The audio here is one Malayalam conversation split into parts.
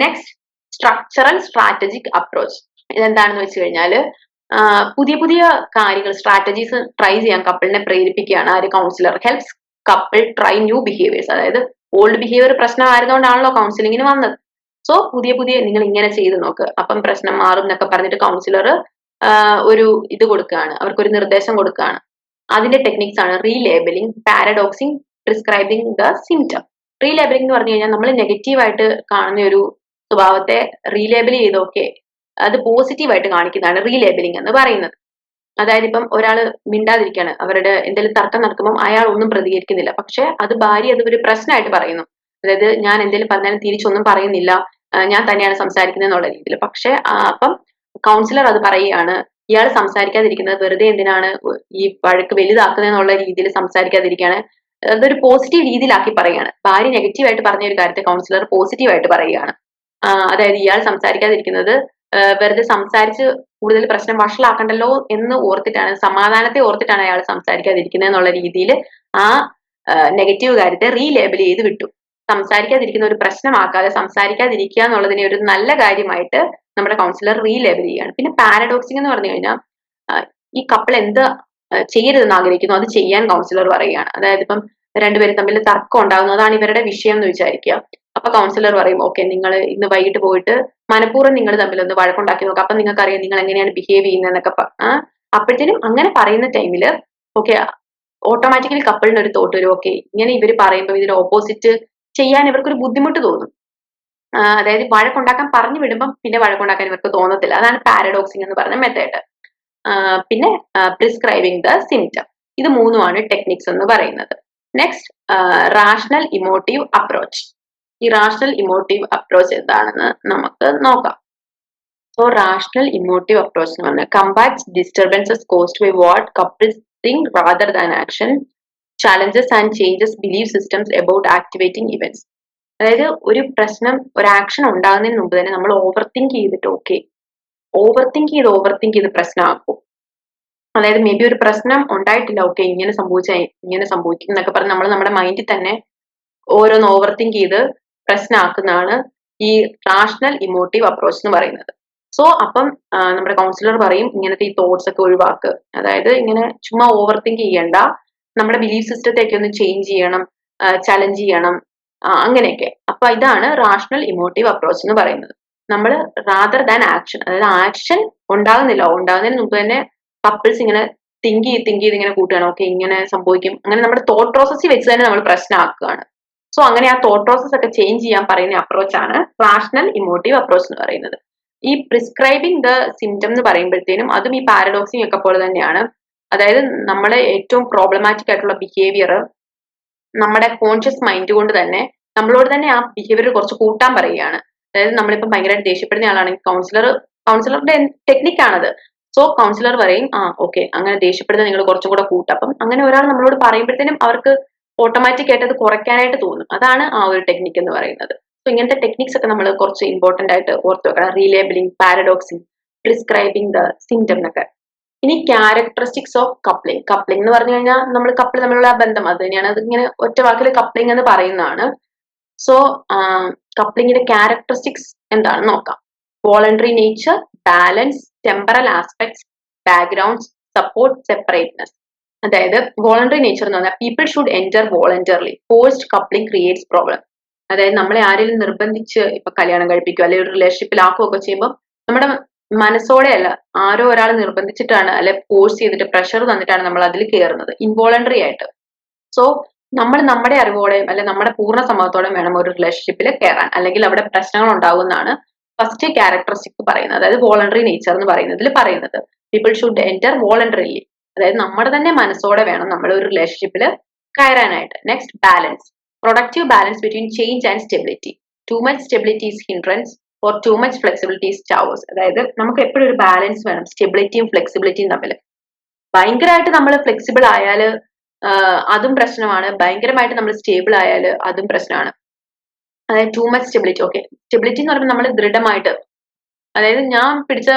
Next, structural strategic approach. ഇതെന്താണെന്ന് വെച്ച് കഴിഞ്ഞാല് പുതിയ പുതിയ കാര്യങ്ങൾ, സ്ട്രാറ്റജീസ് ട്രൈ ചെയ്യാൻ കപ്പിളിനെ പ്രേരിപ്പിക്കുകയാണ് ആര്, councillor. Helps couple try new behaviours. അതായത് ഓൾഡ് ബിഹേവിയർ പ്രശ്നമായിരുന്നുകൊണ്ടാണല്ലോ കൗൺസിലിങ്ങിന് വന്നത്. സോ പുതിയ പുതിയ നിങ്ങൾ ഇങ്ങനെ ചെയ്ത് നോക്ക്, അപ്പം പ്രശ്നം മാറും എന്നൊക്കെ പറഞ്ഞിട്ട് കൗൺസിലർ ഒരു ഇത് കൊടുക്കുകയാണ്, അവർക്കൊരു നിർദ്ദേശം കൊടുക്കുകയാണ്. അതിന്റെ ടെക്നിക്സ് ആണ് റീലേബലിംഗ്, പാരഡോക്സിംഗ്, പ്രിസ്ക്രൈബിംഗ് ദ സിംറ്റം. റീലേബലിംഗ് എന്ന് പറഞ്ഞു കഴിഞ്ഞാൽ നമ്മൾ നെഗറ്റീവായിട്ട് കാണുന്ന ഒരു സ്വഭാവത്തെ റീലേബൽ ചെയ്തൊക്കെ അത് പോസിറ്റീവായിട്ട് കാണിക്കുന്നതാണ് റീലേബലിംഗ് എന്ന് പറയുന്നത്. അതായത് ഇപ്പം ഒരാൾ മിണ്ടാതിരിക്കാണ്, അവരുടെ എന്തെങ്കിലും തർക്കം നടക്കുമ്പോൾ അയാൾ ഒന്നും പ്രതികരിക്കുന്നില്ല, പക്ഷെ അത് ഭാര്യ അത് ഒരു പ്രശ്നമായിട്ട് പറയുന്നു. അതായത് ഞാൻ എന്തെങ്കിലും പറഞ്ഞാലും തിരിച്ചൊന്നും പറയുന്നില്ല, ഞാൻ തന്നെയാണ് സംസാരിക്കുന്നത് എന്നുള്ള രീതിയിൽ. പക്ഷെ അപ്പം കൗൺസിലർ അത് പറയുകയാണ്, ഇയാൾ സംസാരിക്കാതിരിക്കുന്നത് വെറുതെ എന്തിനാണ് ഈ വഴക്ക് വലുതാക്കുന്നത് എന്നുള്ള രീതിയിൽ സംസാരിക്കാതിരിക്കുകയാണ്. അതൊരു പോസിറ്റീവ് രീതിയിലാക്കി പറയുകയാണ്. ഭാര്യ നെഗറ്റീവായിട്ട് പറഞ്ഞ ഒരു കാര്യത്തെ കൗൺസിലർ പോസിറ്റീവായിട്ട് പറയുകയാണ്. അതായത് ഇയാൾ സംസാരിക്കാതിരിക്കുന്നത് വെറുതെ സംസാരിച്ച് കൂടുതൽ പ്രശ്നം വഷളാക്കണ്ടല്ലോ എന്ന് ഓർത്തിട്ടാണ്, സമാധാനത്തെ ഓർത്തിട്ടാണ് അയാൾ സംസാരിക്കാതിരിക്കുന്നത് എന്നുള്ള രീതിയിൽ ആ നെഗറ്റീവ് കാര്യത്തെ റീലേബൽ ചെയ്ത് വിട്ടു. സംസാരിക്കാതിരിക്കുന്ന ഒരു പ്രശ്നമാക്കാതെ സംസാരിക്കാതിരിക്കുക എന്നുള്ളതിനെ ഒരു നല്ല കാര്യമായിട്ട് നമ്മുടെ കൗൺസിലർ റീലേബൽ ചെയ്യുകയാണ്. പിന്നെ പാരഡോക്സിംഗ് എന്ന് പറഞ്ഞു കഴിഞ്ഞാൽ ഈ കപ്പിൾ എന്ത് ചെയ്യരുതെന്ന് ആഗ്രഹിക്കുന്നു അത് ചെയ്യാൻ കൗൺസിലർ പറയുകയാണ്. അതായത് ഇപ്പം രണ്ടുപേരും തമ്മിൽ തർക്കം ഉണ്ടാകുന്നു, അതാണ് ഇവരുടെ വിഷയം എന്ന് വിചാരിക്കുക. അപ്പൊ കൗൺസിലർ പറയും, ഓക്കെ നിങ്ങൾ ഇന്ന് വൈകിട്ട് പോയിട്ട് മനഃപൂർവ്വം നിങ്ങൾ തമ്മിൽ ഒന്ന് വഴക്കുണ്ടാക്കി നോക്കുക, അപ്പൊ നിങ്ങൾക്ക് അറിയാം നിങ്ങൾ എങ്ങനെയാണ് ബിഹേവ് ചെയ്യുന്നതെന്നൊക്കെ. അപ്പോഴത്തേനും അങ്ങനെ പറയുന്ന ടൈമില് ഓക്കെ ഓട്ടോമാറ്റിക്കലി കപ്പിളിന് ഒരു തോട്ട് വരും, ഓക്കെ ഇങ്ങനെ ഇവർ പറയുമ്പോൾ ഇതിന് ഓപ്പോസിറ്റ് ചെയ്യാൻ ഇവർക്കൊരു ബുദ്ധിമുട്ട് തോന്നും. അതായത് വഴക്കുണ്ടാക്കാൻ പറഞ്ഞു വിടുമ്പം പിന്നെ വഴക്കുണ്ടാക്കാൻ ഇവർക്ക് തോന്നത്തില്ല. അതാണ് പാരഡോക്സിംഗ് എന്ന് പറഞ്ഞ മെത്തേഡ്. പിന്നെ പ്രിസ്ക്രൈബിംഗ് ദ സിംറ്റം. ഇത് മൂന്നുമാണ് ടെക്നിക്സ് എന്ന് പറയുന്നത്. Next, rational emotive approach. ഈ റാഷണൽ ഇമോട്ടീവ് അപ്രോച്ച് എന്താണെന്ന് നമുക്ക് നോക്കാം. സോ റാഷണൽ ഇമോട്ടീവ് അപ്രോച്ച് എന്ന് പറഞ്ഞാൽ combats disturbances caused by what couples think rather than action, challenges and changes belief systems about activating events. അതായത് ഒരു പ്രശ്നം, ഒരു ആക്ഷൻ ഉണ്ടാകുന്നതിന് മുമ്പ് തന്നെ നമ്മൾ ഓവർ തിങ്ക് ചെയ്തിട്ട് ഓവർ തിങ്ക് ചെയ്ത് പ്രശ്നമാക്കും. അതായത് മേ ബി ഒരു പ്രശ്നം ഉണ്ടായിട്ടില്ല, ഓക്കെ ഇങ്ങനെ സംഭവിക്കും എന്നൊക്കെ പറഞ്ഞ് നമ്മൾ നമ്മുടെ മൈൻഡിൽ തന്നെ ഓരോന്ന് ഓവർ തിങ്ക് ചെയ്ത് പ്രശ്നമാക്കുന്നതാണ് ഈ റാഷണൽ ഇമോട്ടീവ് അപ്രോച്ച് എന്ന് പറയുന്നത്. സോ അപ്പം നമ്മുടെ കൗൺസിലർ പറയും ഇങ്ങനത്തെ ഈ തോട്ട്സ് ഒക്കെ ഒഴിവാക്ക്, അതായത് ഇങ്ങനെ ചുമ്മാ ഓവർ തിങ്ക് ചെയ്യണ്ട, നമ്മുടെ ബിലീഫ് സിസ്റ്റത്തെയൊക്കെ ഒന്ന് ചേഞ്ച് ചെയ്യണം, ചലഞ്ച് ചെയ്യണം, അങ്ങനെയൊക്കെ. അപ്പൊ ഇതാണ് റാഷണൽ ഇമോട്ടീവ് അപ്രോച്ച് എന്ന് പറയുന്നത്. നമ്മൾ റാദർ ദാൻ ആക്ഷൻ, അതായത് ആക്ഷൻ ഉണ്ടാകുന്നതിന് മുമ്പ് തന്നെ കപ്പിൾസ് ഇങ്ങനെ തിങ്ക് ചെയ്ത് ഇങ്ങനെ കൂട്ടുകയാണ്, ഓക്കെ ഇങ്ങനെ സംഭവിക്കും, അങ്ങനെ നമ്മുടെ തോട്ട് പ്രോസസ്സിൽ വെച്ച് തന്നെ നമ്മൾ പ്രശ്നമാക്കുകയാണ്. സോ അങ്ങനെ ആ തോട്ട് പ്രോസസ് ഒക്കെ ചേഞ്ച് ചെയ്യാൻ പറയുന്ന അപ്രോച്ചാണ് റാഷണൽ ഇമോട്ടീവ് അപ്രോച്ച് എന്ന് പറയുന്നത്. ഈ പ്രിസ്ക്രൈബിംഗ് ദ സിംറ്റം എന്ന് പറയുമ്പോഴത്തേനും അതും ഈ പാരഡോക്സിംഗ് ഒക്കെ പോലെ തന്നെയാണ്. അതായത് നമ്മുടെ ഏറ്റവും പ്രോബ്ലമാറ്റിക് ആയിട്ടുള്ള ബിഹേവിയർ നമ്മുടെ കോൺഷ്യസ് മൈൻഡ് കൊണ്ട് തന്നെ നമ്മളോട് തന്നെ ആ ബിഹേവിയർ കുറച്ച് കൂട്ടാൻ പറയുകയാണ്. അതായത് നമ്മളിപ്പം ഭയങ്കരമായിട്ട് ദേഷ്യപ്പെടുന്ന ആളാണെങ്കിൽ കൗൺസിലറുടെ ടെക്നിക്കാണത്. സോ കൗൺസിലർ പറയും ഓക്കെ അങ്ങനെ ദേഷ്യപ്പെടുന്നത് നിങ്ങൾ കുറച്ചും കൂടെ കൂട്ടും. അപ്പം അങ്ങനെ ഒരാൾ നമ്മളോട് പറയുമ്പോഴത്തേനും അവർക്ക് ഓട്ടോമാറ്റിക് ആയിട്ട് അത് കുറയ്ക്കാനായിട്ട് തോന്നും. അതാണ് ആ ഒരു ടെക്നിക്ക് എന്ന് പറയുന്നത്. സോ ഇങ്ങനത്തെ ടെക്നിക്സ് ഒക്കെ നമ്മൾ കുറച്ച് ഇമ്പോർട്ടന്റ് ആയിട്ട് ഓർത്ത് വെക്കണം. റീലേബലിംഗ്, പാരഡോക്സിംഗ്, പ്രിസ്ക്രൈബിംഗ് ദ സിംറ്റം എന്നൊക്കെ. ഇനി ക്യാരക്ടറിസ്റ്റിക്സ് ഓഫ് കപ്ലിംഗ്. കപ്ലിംഗ് എന്ന് പറഞ്ഞു കഴിഞ്ഞാൽ നമ്മൾ കപ്പിൾ തമ്മിലുള്ള ബന്ധം അത് തന്നെയാണ്. അത് ഇങ്ങനെ ഒറ്റ വാക്കിൽ കപ്ലിംഗ് എന്ന് പറയുന്നതാണ്. സോ കപ്ലിംഗിന്റെ ക്യാരക്ടറിസ്റ്റിക്സ് എന്താണെന്ന് നോക്കാം. Voluntary nature, balance, temporal aspects, backgrounds, support, സെപ്പറേറ്റ്നെസ്. അതായത് വോളണ്ടറി നേച്ചർ എന്ന് പറഞ്ഞാൽ people should enter voluntarily. Forced coupling creates problem. അതായത് നമ്മളെ ആരെങ്കിലും നിർബന്ധിച്ച് ഇപ്പൊ കല്യാണം കഴിപ്പിക്കുക അല്ലെങ്കിൽ ഒരു റിലേഷൻഷിപ്പിലാക്കുകയൊക്കെ ചെയ്യുമ്പോൾ നമ്മുടെ മനസ്സോടെ അല്ല, ആരോ ഒരാൾ നിർബന്ധിച്ചിട്ടാണ് അല്ലെ ഫോഴ്സ് ചെയ്തിട്ട് പ്രഷർ തന്നിട്ടാണ് നമ്മൾ അതിൽ കയറുന്നത് ഇൻവോളണ്ടറി ആയിട്ട്. സോ നമ്മൾ നമ്മുടെ അറിവോടെയും അല്ലെ നമ്മുടെ പൂർണ്ണ സമ്മതത്തോടെയും വേണം ഒരു റിലേഷൻഷിപ്പിൽ കയറാൻ, അല്ലെങ്കിൽ അവിടെ പ്രശ്നങ്ങൾ ഉണ്ടാകുമെന്നാണ് ഫസ്റ്റ് ക്യാരക്ടറിസ്റ്റിക് പറയുന്നത്. അതായത് വോളണ്ടറി നേച്ചർ എന്ന് പറയുന്നതിൽ പറയുന്നത് പീപ്പിൾ ഷുഡ് എൻറ്റർ വോളണ്ടറിലി. അതായത് നമ്മുടെ തന്നെ മനസ്സോടെ വേണം നമ്മൾ ഒരു റിലേഷൻഷിപ്പിൽ കയറാനായിട്ട്. Next, balance. Productive balance between change and stability. Too much stability is hindrance or too much flexibility is ചാവേഴ്സ്. അതായത് നമുക്ക് എപ്പോഴും ഒരു ബാലൻസ് വേണം, സ്റ്റെബിലിറ്റിയും ഫ്ലെക്സിബിലിറ്റിയും തമ്മിൽ. ഭയങ്കരമായിട്ട് നമ്മൾ ഫ്ലെക്സിബിൾ ആയാൽ അതും പ്രശ്നമാണ്, ഭയങ്കരമായിട്ട് നമ്മൾ സ്റ്റേബിൾ ആയാൽ അതും പ്രശ്നമാണ്. അതായത് to much stability. Okay, stability എന്ന് പറയുമ്പോൾ നമ്മൾ ദൃഢമായിട്ട്, അതായത് ഞാൻ പിടിച്ച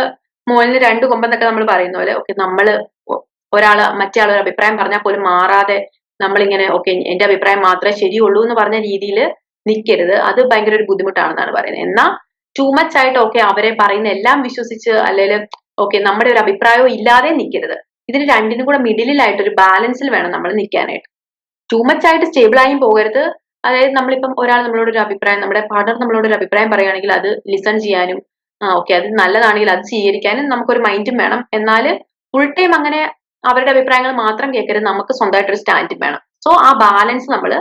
മോളിന് രണ്ട് കൊമ്പെന്നൊക്കെ നമ്മൾ പറയുന്ന പോലെ ഓക്കെ നമ്മൾ ഒരാള് മറ്റേ ആളൊരു അഭിപ്രായം പറഞ്ഞാൽ പോലും മാറാതെ നമ്മളിങ്ങനെ ഓക്കെ എന്റെ അഭിപ്രായം മാത്രമേ ശരിയുള്ളൂ എന്ന് പറഞ്ഞ രീതിയിൽ നിൽക്കരുത്. അത് ഭയങ്കര ഒരു ബുദ്ധിമുട്ടാണെന്നാണ് പറയുന്നത്. എന്നാൽ ടൂ മച്ച് ആയിട്ട് ഓക്കെ അവരെ പറയുന്ന എല്ലാം വിശ്വസിച്ച് അല്ലെങ്കിൽ ഓക്കെ നമ്മുടെ ഒരു അഭിപ്രായവും ഇല്ലാതെ നിൽക്കരുത്. ഇതിന് രണ്ടിനും കൂടെ മിഡിലായിട്ട് ഒരു ബാലൻസിൽ വേണം നമ്മൾ നിൽക്കാനായിട്ട്. ടൂ മച്ച് ആയിട്ട് സ്റ്റേബിൾ ആയും പോകരുത്. അതായത് നമ്മളിപ്പം ഒരാൾ നമ്മളോട് ഒരു അഭിപ്രായം, നമ്മുടെ പാർട്ണർ നമ്മളോട് ഒരു അഭിപ്രായം പറയുകയാണെങ്കിൽ അത് ലിസൺ ചെയ്യാനും ഓക്കെ അത് നല്ലതാണെങ്കിൽ അത് സ്വീകരിക്കാനും നമുക്കൊരു മൈൻഡും വേണം. എന്നാൽ ഫുൾ ടൈം അങ്ങനെ അവരുടെ അഭിപ്രായങ്ങൾ മാത്രം കേൾക്കരുത്, നമുക്ക് സ്വന്തമായിട്ടൊരു സ്റ്റാൻഡും വേണം. സോ ആ ബാലൻസ് നമ്മൾ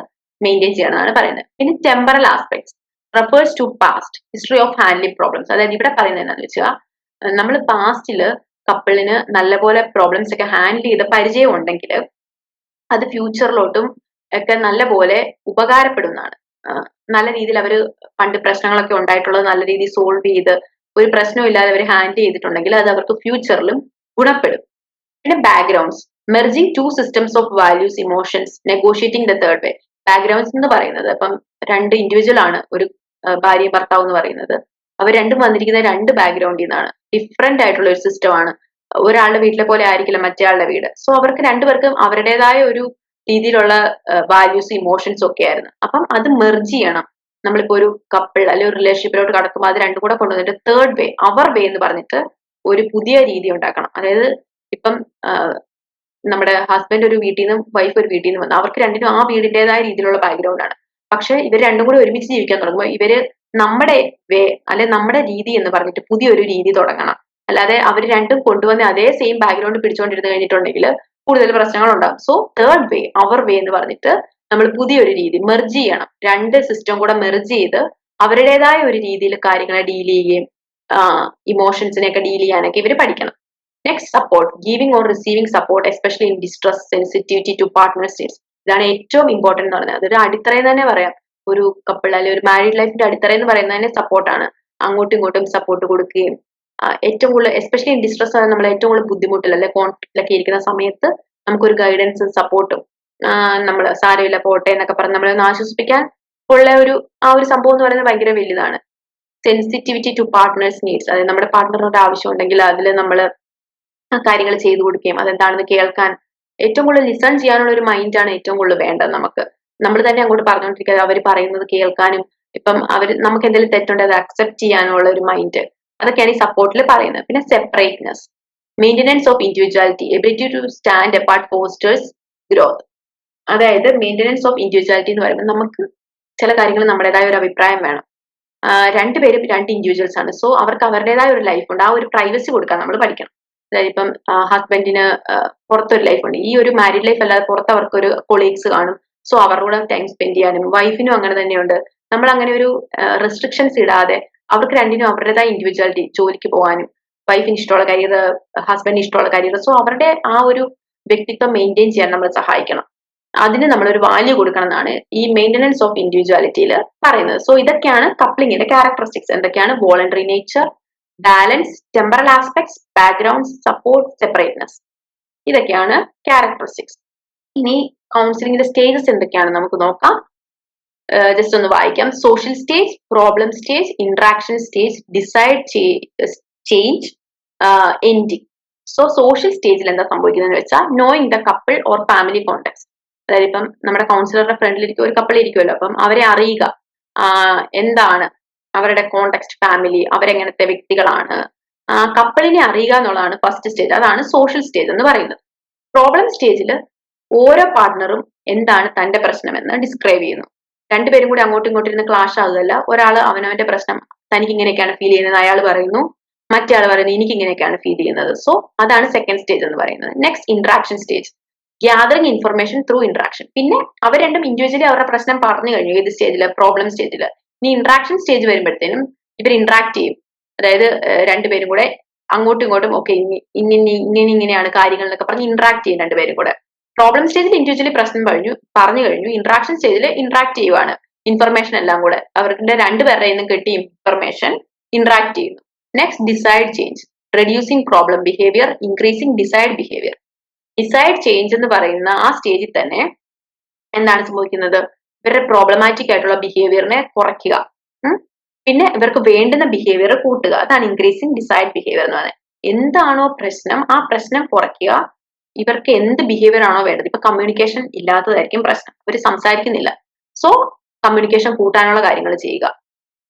മെയിൻറ്റെയിൻ ചെയ്യണമെന്നാണ് പറയുന്നത്. പിന്നെ temporal aspects refers to past history of handling problems. അതായത് ഇവിടെ പറയുന്നത് എന്താണെന്ന് വെച്ചാൽ നമ്മൾ പാസ്റ്റിൽ കപ്പിളിന് നല്ലപോലെ പ്രോബ്ലംസ് ഒക്കെ ഹാൻഡിൽ ചെയ്ത പരിചയം ഉണ്ടെങ്കിൽ അത് ഫ്യൂച്ചറിലോട്ടും ഒക്കെ നല്ലപോലെ ഉപകാരപ്പെടുന്നതാണ്. നല്ല രീതിയിൽ അവർ പണ്ട് പ്രശ്നങ്ങളൊക്കെ ഉണ്ടായിട്ടുള്ളത് നല്ല രീതിയിൽ സോൾവ് ചെയ്ത് ഒരു പ്രശ്നവും ഇല്ലാതെ അവർ ഹാൻഡിൽ ചെയ്തിട്ടുണ്ടെങ്കിൽ അത് അവർക്ക് ഫ്യൂച്ചറിലും ഗുണപ്പെടും. പിന്നെ backgrounds merging to systems of values emotions negotiating the third way. Backgrounds എന്ന് പറയുന്നത് ഇപ്പം രണ്ട് ഇൻഡിവിജ്വൽ ആണ്, ഒരു ഭാര്യ ഭർത്താവ് എന്ന് പറയുന്നത്. അവർ രണ്ടും വന്നിരിക്കുന്ന രണ്ട് ബാക്ക്ഗ്രൗണ്ടിൽ നിന്നാണ്, ഡിഫറെന്റ് ആയിട്ടുള്ള ഒരു സിസ്റ്റം ആണ്. ഒരാളുടെ വീട്ടിലെ പോലെ ആയിരിക്കില്ല മറ്റേയാളുടെ വീട്. സോ അവർക്ക് രണ്ടുപേർക്കും അവരുടേതായ ഒരു രീതിയിലുള്ള വാല്യൂസ് ഇമോഷൻസ് ഒക്കെ ആയിരുന്നു. അപ്പം അത് മെർജ് ചെയ്യണം. നമ്മളിപ്പോ ഒരു കപ്പിൾ അല്ലെങ്കിൽ ഒരു റിലേഷൻഷിപ്പിലോട്ട് കടക്കുമ്പോൾ അത് രണ്ടും കൂടെ കൊണ്ടുവന്നിട്ട് തേർഡ് വേ, അവർ വേ എന്ന് പറഞ്ഞിട്ട് ഒരു പുതിയ രീതി ഉണ്ടാക്കണം. അതായത് ഇപ്പം നമ്മുടെ ഹസ്ബൻഡ് ഒരു വീട്ടിൽ നിന്നും വൈഫ് ഒരു വീട്ടിൽ നിന്ന് വന്നു, അവർക്ക് രണ്ടിനും ആ വീടിന്റേതായ രീതിയിലുള്ള ബാക്ക്ഗ്രൗണ്ട് ആണ്. പക്ഷെ ഇവർ രണ്ടും കൂടി ഒരുമിച്ച് ജീവിക്കാൻ തുടങ്ങുമ്പോൾ ഇവര് നമ്മുടെ വേ അല്ലെ നമ്മുടെ രീതി എന്ന് പറഞ്ഞിട്ട് പുതിയൊരു രീതി തുടങ്ങണം. അല്ലാതെ അവർ രണ്ടും കൊണ്ടുവന്ന് അതേ സെയിം ബാക്ക്ഗ്രൗണ്ട് പിടിച്ചുകൊണ്ടിരുന്ന് കഴിഞ്ഞിട്ടുണ്ടെങ്കിൽ കൂടുതൽ പ്രശ്നങ്ങൾ ഉണ്ടാകും. സോ തേർഡ് വേ, അവർ വേ എന്ന് പറഞ്ഞിട്ട് നമ്മൾ പുതിയൊരു രീതി മെർജ് ചെയ്യണം. രണ്ട് സിസ്റ്റം കൂടെ മെർജ് ചെയ്ത് അവരുടേതായ ഒരു രീതിയിൽ കാര്യങ്ങളെ ഡീൽ ചെയ്യുകയും ഇമോഷൻസിനെയൊക്കെ ഡീൽ ചെയ്യാനൊക്കെ ഇവർ പഠിക്കണം. Next support giving or receiving support especially in distress sensitivity to partner states. ഇതാണ് ഏറ്റവും ഇമ്പോർട്ടന്റ് എന്ന് പറയുന്നത്. അതൊരു അടിത്തറയെന്ന് തന്നെ പറയാം. ഒരു കപ്പിൾ അല്ലെങ്കിൽ ഒരു മാരീഡ് ലൈഫിന്റെ അടിത്തറ എന്ന് പറയുന്നത് തന്നെ സപ്പോർട്ടാണ്. അങ്ങോട്ടും ഇങ്ങോട്ടും സപ്പോർട്ട് കൊടുക്കുകയും ഏറ്റവും കൂടുതൽ എസ്പെഷ്യലി ഇൻ ഡിസ്ട്രസ് ആണ് നമ്മൾ ഏറ്റവും കൂടുതൽ ബുദ്ധിമുട്ടിൽ അല്ലെ കോൺഫ്ലിക്റ്റിലൊക്കെ ഇരിക്കുന്ന സമയത്ത് നമുക്കൊരു ഗൈഡൻസും സപ്പോർട്ടും നമ്മൾ സാരമില്ല പോട്ടെ എന്നൊക്കെ പറഞ്ഞ് നമ്മളെ ഒന്ന് ആശ്വസിപ്പിക്കാൻ ഉള്ള ഒരു ഒരു സംഭവം എന്ന് പറയുന്നത് ഭയങ്കര വലുതാണ്. സെൻസിറ്റിവിറ്റി ടു പാർട്ട്നേഴ്സ് നീഡ്സ്, അതായത് നമ്മുടെ പാർട്ട്ണറിനോട് ആവശ്യം ഉണ്ടെങ്കിൽ അതിൽ നമ്മൾ കാര്യങ്ങൾ ചെയ്തു കൊടുക്കുകയും അതെന്താണെന്ന് കേൾക്കാൻ ഏറ്റവും കൂടുതൽ ലിസൺ ചെയ്യാനുള്ള ഒരു മൈൻഡാണ് ഏറ്റവും കൂടുതൽ വേണ്ടത് നമുക്ക്. നമ്മൾ തന്നെ അങ്ങോട്ട് പറഞ്ഞുകൊണ്ടിരിക്കാതെ അവർ പറയുന്നത് കേൾക്കാനും ഇപ്പം നമുക്ക് എന്തെങ്കിലും തെറ്റുണ്ടെങ്കിൽ അത് അക്സെപ്റ്റ് ചെയ്യാനുള്ള ഒരു മൈൻഡ്, അതൊക്കെയാണ് ഈ സപ്പോർട്ടിൽ പറയുന്നത്. പിന്നെ separateness maintenance of individuality ability to stand apart fosters growth. അതായത് മെയിൻ്റനൻസ് ഓഫ് ഇൻഡിവിജ്വാലിറ്റി എന്ന് പറയുമ്പോൾ നമുക്ക് ചില കാര്യങ്ങൾ നമ്മുടേതായ ഒരു അഭിപ്രായം വേണം. രണ്ടുപേരും രണ്ട് ഇൻഡിവിജ്വൽസ് ആണ്. സോ അവർക്ക് അവരുടേതായ ഒരു ലൈഫ് ഉണ്ട്. ആ ഒരു പ്രൈവസി കൊടുക്കാൻ നമ്മൾ പഠിക്കണം. അതായത് ഇപ്പം ഹസ്ബൻഡിന് പുറത്തൊരു ലൈഫ് ഉണ്ട്, ഈ ഒരു മാരീഡ് ലൈഫ് അല്ലാതെ പുറത്ത് അവർക്കൊരു കൊളീഗ്സ് കാണും. സോ അവരുടെ കൂടെ ടൈം സ്പെൻഡ് ചെയ്യാനും വൈഫിനും അങ്ങനെ തന്നെയുണ്ട്. നമ്മൾ അങ്ങനെ ഒരു റെസ്ട്രിക്ഷൻസ് ഇടാതെ അവർക്ക് രണ്ടിനും അവരുടേതായ ഇൻഡിവിജ്വാലിറ്റി, ജോലിക്ക് പോകാനും വൈഫിന് ഇഷ്ടമുള്ള കരിയർ, ഹസ്ബൻഡിന് ഇഷ്ടമുള്ള കരിയർ, സോ അവരുടെ ആ ഒരു വ്യക്തിത്വം മെയിൻറ്റെയിൻ ചെയ്യാൻ നമ്മൾ സഹായിക്കണം. അതിന് നമ്മളൊരു വാല്യൂ കൊടുക്കണം എന്നാണ് ഈ മെയിൻ്റനൻസ് ഓഫ് ഇൻഡിവിജ്വാലിറ്റിയിൽ പറയുന്നത്. സോ ഇതൊക്കെയാണ് കപ്ലിങ്ങിന്റെ ക്യാരക്ടറിസ്റ്റിക്സ്. എന്തൊക്കെയാണ്? Voluntary nature, balance, temporal aspects, background, support, സെപ്പറേറ്റ്നെസ്. ഇതൊക്കെയാണ് ക്യാരക്ടറിസ്റ്റിക്സ്. ഇനി കൗൺസിലിംഗിന്റെ സ്റ്റേജസ് എന്തൊക്കെയാണ് നമുക്ക് നോക്കാം. ജസ്റ്റ് ഒന്ന് വായിക്കാം. Social stage, problem stage, interaction stage, decide, change, ending. So social സ്റ്റേജിൽ എന്താ സംഭവിക്കുന്നതെന്ന് വെച്ചാൽ knowing the couple or family context. അതായത് ഇപ്പം നമ്മുടെ കൗൺസിലറുടെ ഫ്രണ്ടിലിരിക്കും ഒരു കപ്പിൾ ഇരിക്കുമല്ലോ, അപ്പം അവരെ അറിയുക എന്താണ് അവരുടെ കോണ്ടെക്സ്റ്റ്, ഫാമിലി, അവരെങ്ങനത്തെ വ്യക്തികളാണ്, കപ്പിളിനെ അറിയുക എന്നുള്ളതാണ് ഫസ്റ്റ് സ്റ്റേജ്. അതാണ് സോഷ്യൽ സ്റ്റേജ് എന്ന് പറയുന്നത്. പ്രോബ്ലം സ്റ്റേജിൽ ഓരോ പാർട്ട്ണറും എന്താണ് തന്റെ പ്രശ്നമെന്ന് ഡിസ്ക്രൈബ് ചെയ്യുന്നു. രണ്ടുപേരും കൂടി അങ്ങോട്ടും ഇങ്ങോട്ടും ഇരുന്ന് ക്ലാഷ് ആകുകയല്ല. ഒരാൾ അവനവന്റെ പ്രശ്നം തനിക്ക് ഇങ്ങനെയൊക്കെയാണ് ഫീൽ ചെയ്യുന്നത് അയാൾ പറയുന്നു, മറ്റേ ആൾ പറയുന്നത് എനിക്ക് ഇങ്ങനെയൊക്കെയാണ് ഫീൽ ചെയ്യുന്നത്. സോ അതാണ് സെക്കൻഡ് സ്റ്റേജ് എന്ന് പറയുന്നത്. Next interaction stage, gathering information through interaction. പിന്നെ അവർ രണ്ടും ഇൻഡിവിജ്വലി അവരുടെ പ്രശ്നം പറഞ്ഞു കഴിഞ്ഞു ഏത് സ്റ്റേജില്, പ്രോബ്ലം സ്റ്റേജില്. ഇനി ഇന്ററാക്ഷൻ സ്റ്റേജ് വരുമ്പോഴത്തേനും ഇവർ ഇന്ററാക്ട് ചെയ്യും. അതായത് രണ്ടുപേരും കൂടെ അങ്ങോട്ടും ഇങ്ങോട്ടും ഓക്കെ ഇങ്ങനെയാണ് കാര്യങ്ങൾ എന്നൊക്കെ പറഞ്ഞ് ഇന്ററാക്ട് ചെയ്യും രണ്ടുപേരും കൂടെ. പ്രോബ്ലം സ്റ്റേജിൽ ഇൻഡിവിജ്വലി പ്രശ്നം പറഞ്ഞു കഴിഞ്ഞു. ഇന്ററാക്ഷൻ സ്റ്റേജിൽ ഇന്ററാക്ട് ചെയ്യുവാണ്, ഇൻഫർമേഷൻ എല്ലാം കൂടെ അവരുടെ രണ്ടുപേരുടെ നിന്നും കിട്ടിയ ഇൻഫർമേഷൻ ഇന്ററാക്ട് ചെയ്യുന്നു. Next decide change, reducing problem behaviour, increasing decide behaviour. Decide change എന്ന് പറയുന്ന ആ സ്റ്റേജിൽ തന്നെ എന്താണ് സംഭവിക്കുന്നത്? ഇവരുടെ പ്രോബ്ലമാറ്റിക് ആയിട്ടുള്ള ബിഹേവിയറിനെ കുറയ്ക്കുക, പിന്നെ ഇവർക്ക് വേണ്ടുന്ന ബിഹേവിയർ കൂട്ടുക. അതാണ് ഇൻക്രീസിങ് ഡിസൈഡ് ബിഹേവിയർ എന്ന് പറയുന്നത്. എന്താണോ പ്രശ്നം ആ പ്രശ്നം കുറയ്ക്കുക, ഇവർക്ക് എന്ത് ബിഹേവിയർ ആണോ വേണ്ടത്. ഇപ്പൊ കമ്മ്യൂണിക്കേഷൻ ഇല്ലാത്തതായിരിക്കും പ്രശ്നം, അവർ സംസാരിക്കുന്നില്ല. സോ കമ്മ്യൂണിക്കേഷൻ കൂട്ടാനുള്ള കാര്യങ്ങൾ ചെയ്യുക.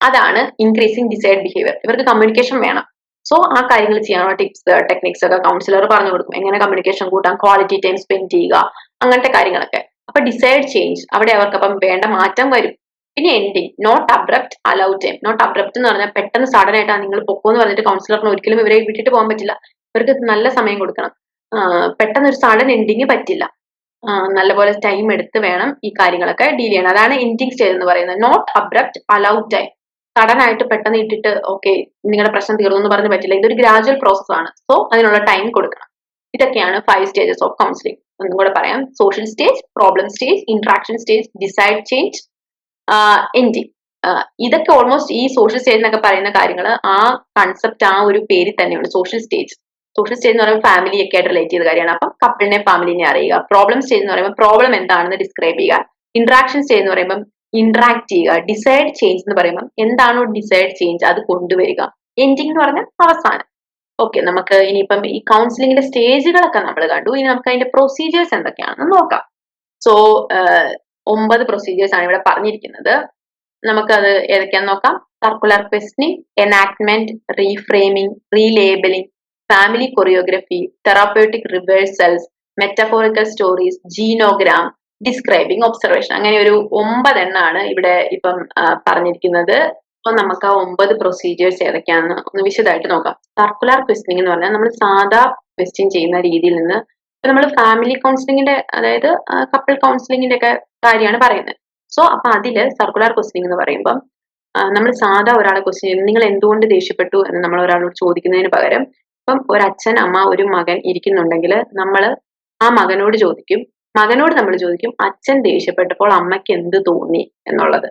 അതാണ് ഇൻക്രീസിങ് ഡിസൈഡ് ബിഹേവിയർ. ഇവർക്ക് കമ്മ്യൂണിക്കേഷൻ വേണം. സോ ആ കാര്യങ്ങൾ ചെയ്യാനുള്ള ടിപ്സ് ടെക്നിക്സ് ഒക്കെ കൗൺസിലർ പറഞ്ഞു കൊടുക്കും. എങ്ങനെ കമ്മ്യൂണിക്കേഷൻ കൂട്ടാം, ക്വാളിറ്റി ടൈം സ്പെൻഡ് ചെയ്യുക, അങ്ങനത്തെ കാര്യങ്ങളൊക്കെ. അപ്പൊ ഡിസൈഡ് ചേഞ്ച്, അവിടെ അവർക്ക് അപ്പം വേണ്ട മാറ്റം വരും. പിന്നെ ending, not abrupt, allow time. Not abrupt എന്ന് പറഞ്ഞാൽ പെട്ടെന്ന് സഡൻ ആയിട്ടാണ് നിങ്ങൾ പൊക്കോന്ന് പറഞ്ഞിട്ട് കൗൺസിലറിന് ഒരിക്കലും ഇവരെ വിട്ടിട്ട് പോകാൻ പറ്റില്ല. ഇവർക്ക് നല്ല സമയം കൊടുക്കണം. പെട്ടെന്ന് ഒരു സഡൻ എൻഡിങ് പറ്റില്ല. നല്ലപോലെ ടൈം എടുത്ത് വേണം ഈ കാര്യങ്ങളൊക്കെ ഡീൽ ചെയ്യണം. അതാണ് എൻഡിങ് സ്റ്റേജ് എന്ന് പറയുന്നത്. Not abrupt, allow time. Sudden ആയിട്ട് പെട്ടെന്ന് ഇട്ടിട്ട് ഓക്കെ നിങ്ങളുടെ പ്രശ്നം തീർന്നു എന്ന് പറഞ്ഞ് പറ്റില്ല. ഇതൊരു ഗ്രാജുവൽ പ്രോസസ് ആണ്. സോ അതിനുള്ള ടൈം കൊടുക്കണം. ഇതൊക്കെയാണ് 5 സ്റ്റേജസ് ഓഫ് കൗൺസിലിംഗ്. ഒന്നും കൂടെ പറയാം. Social stage, problem stage, interaction stage, decide change, ending. ഇതൊക്കെ ഓൾമോസ്റ്റ് ഈ സോഷ്യൽ സ്റ്റേജ് എന്നൊക്കെ പറയുന്ന കാര്യങ്ങൾ ആ കൺസെപ്റ്റ് ആ ഒരു പേരിൽ തന്നെയുണ്ട്, സോഷ്യൽ സ്റ്റേജ്. സോഷ്യൽ സ്റ്റേജ് എന്ന് പറയുമ്പോൾ ഫാമിലി ഒക്കെ ആയിട്ട് റിലേറ്റ് ചെയ്ത കാര്യമാണ്. അപ്പം കപ്പിളിനെ ഫാമിലിനെ അറിയുക. പ്രോബ്ലം സ്റ്റേജ് എന്ന് പറയുമ്പോൾ പ്രോബ്ലം എന്താണെന്ന് ഡിസ്ക്രൈബ് ചെയ്യുക. ഇന്ററാക്ഷൻ സ്റ്റേജ് എന്ന് പറയുമ്പോൾ ഇന്ററാക്ട് ചെയ്യുക. ഡിസൈഡ് ചേഞ്ച് എന്ന് പറയുമ്പോൾ എന്താണോ ഡിസൈഡ് ചേഞ്ച് അത് കൊണ്ടുവരിക. എൻഡിങ് എന്ന് പറഞ്ഞാൽ അവസാനം. ഓക്കെ, നമുക്ക് ഇനിയിപ്പം ഈ കൗൺസിലിംഗിന്റെ സ്റ്റേജുകളൊക്കെ നമ്മൾ കണ്ടു. ഇനി നമുക്ക് അതിന്റെ പ്രൊസീജിയേഴ്സ് എന്തൊക്കെയാണെന്ന് നോക്കാം. സോ 9 പ്രൊസീജിയേഴ്സ് ആണ് ഇവിടെ പറഞ്ഞിരിക്കുന്നത്. നമുക്കത് ഏതൊക്കെയാന്ന് നോക്കാം. Circular questioning, enactment, reframing, relabeling, family choreography, therapeutic reversals, metaphorical stories, genogram, describing, observation. അങ്ങനെ ഒരു 9 എണ്ണാണ് ഇവിടെ ഇപ്പം പറഞ്ഞിരിക്കുന്നത്. അപ്പൊ നമുക്ക് ആ 9 പ്രൊസീജിയേഴ്സ് ഏതൊക്കെയാണെന്ന് ഒന്ന് വിശദമായിട്ട് നോക്കാം. സർക്കുലർ ക്വസ്റ്റനിങ് എന്ന് പറഞ്ഞാൽ നമ്മൾ സാധാ ക്വസ്റ്റ്യൻ ചെയ്യുന്ന രീതിയിൽ നിന്ന് നമ്മൾ ഫാമിലി കൗൺസിലിംഗിന്റെ, അതായത് കപ്പിൾ കൗൺസിലിംഗിന്റെ ഒക്കെ കാര്യമാണ് പറയുന്നത്. സോ അപ്പൊ അതില് സർക്കുലർ ക്വസ്റ്റനിങ് എന്ന് പറയുമ്പോൾ നമ്മൾ സാധാ ഒരാളെ ക്വസ്റ്റ്യൻ ചെയ്യുന്നത് നിങ്ങൾ എന്തുകൊണ്ട് ദേഷ്യപ്പെട്ടു എന്ന് നമ്മൾ ഒരാളോട് ചോദിക്കുന്നതിന് പകരം, ഇപ്പം ഒരു അച്ഛൻ, അമ്മ, ഒരു മകൻ ഇരിക്കുന്നുണ്ടെങ്കിൽ നമ്മൾ ആ മകനോട് ചോദിക്കും, നമ്മൾ ചോദിക്കും അച്ഛൻ ദേഷ്യപ്പെട്ടപ്പോൾ അമ്മയ്ക്ക് എന്ത് തോന്നി എന്നുള്ളത്.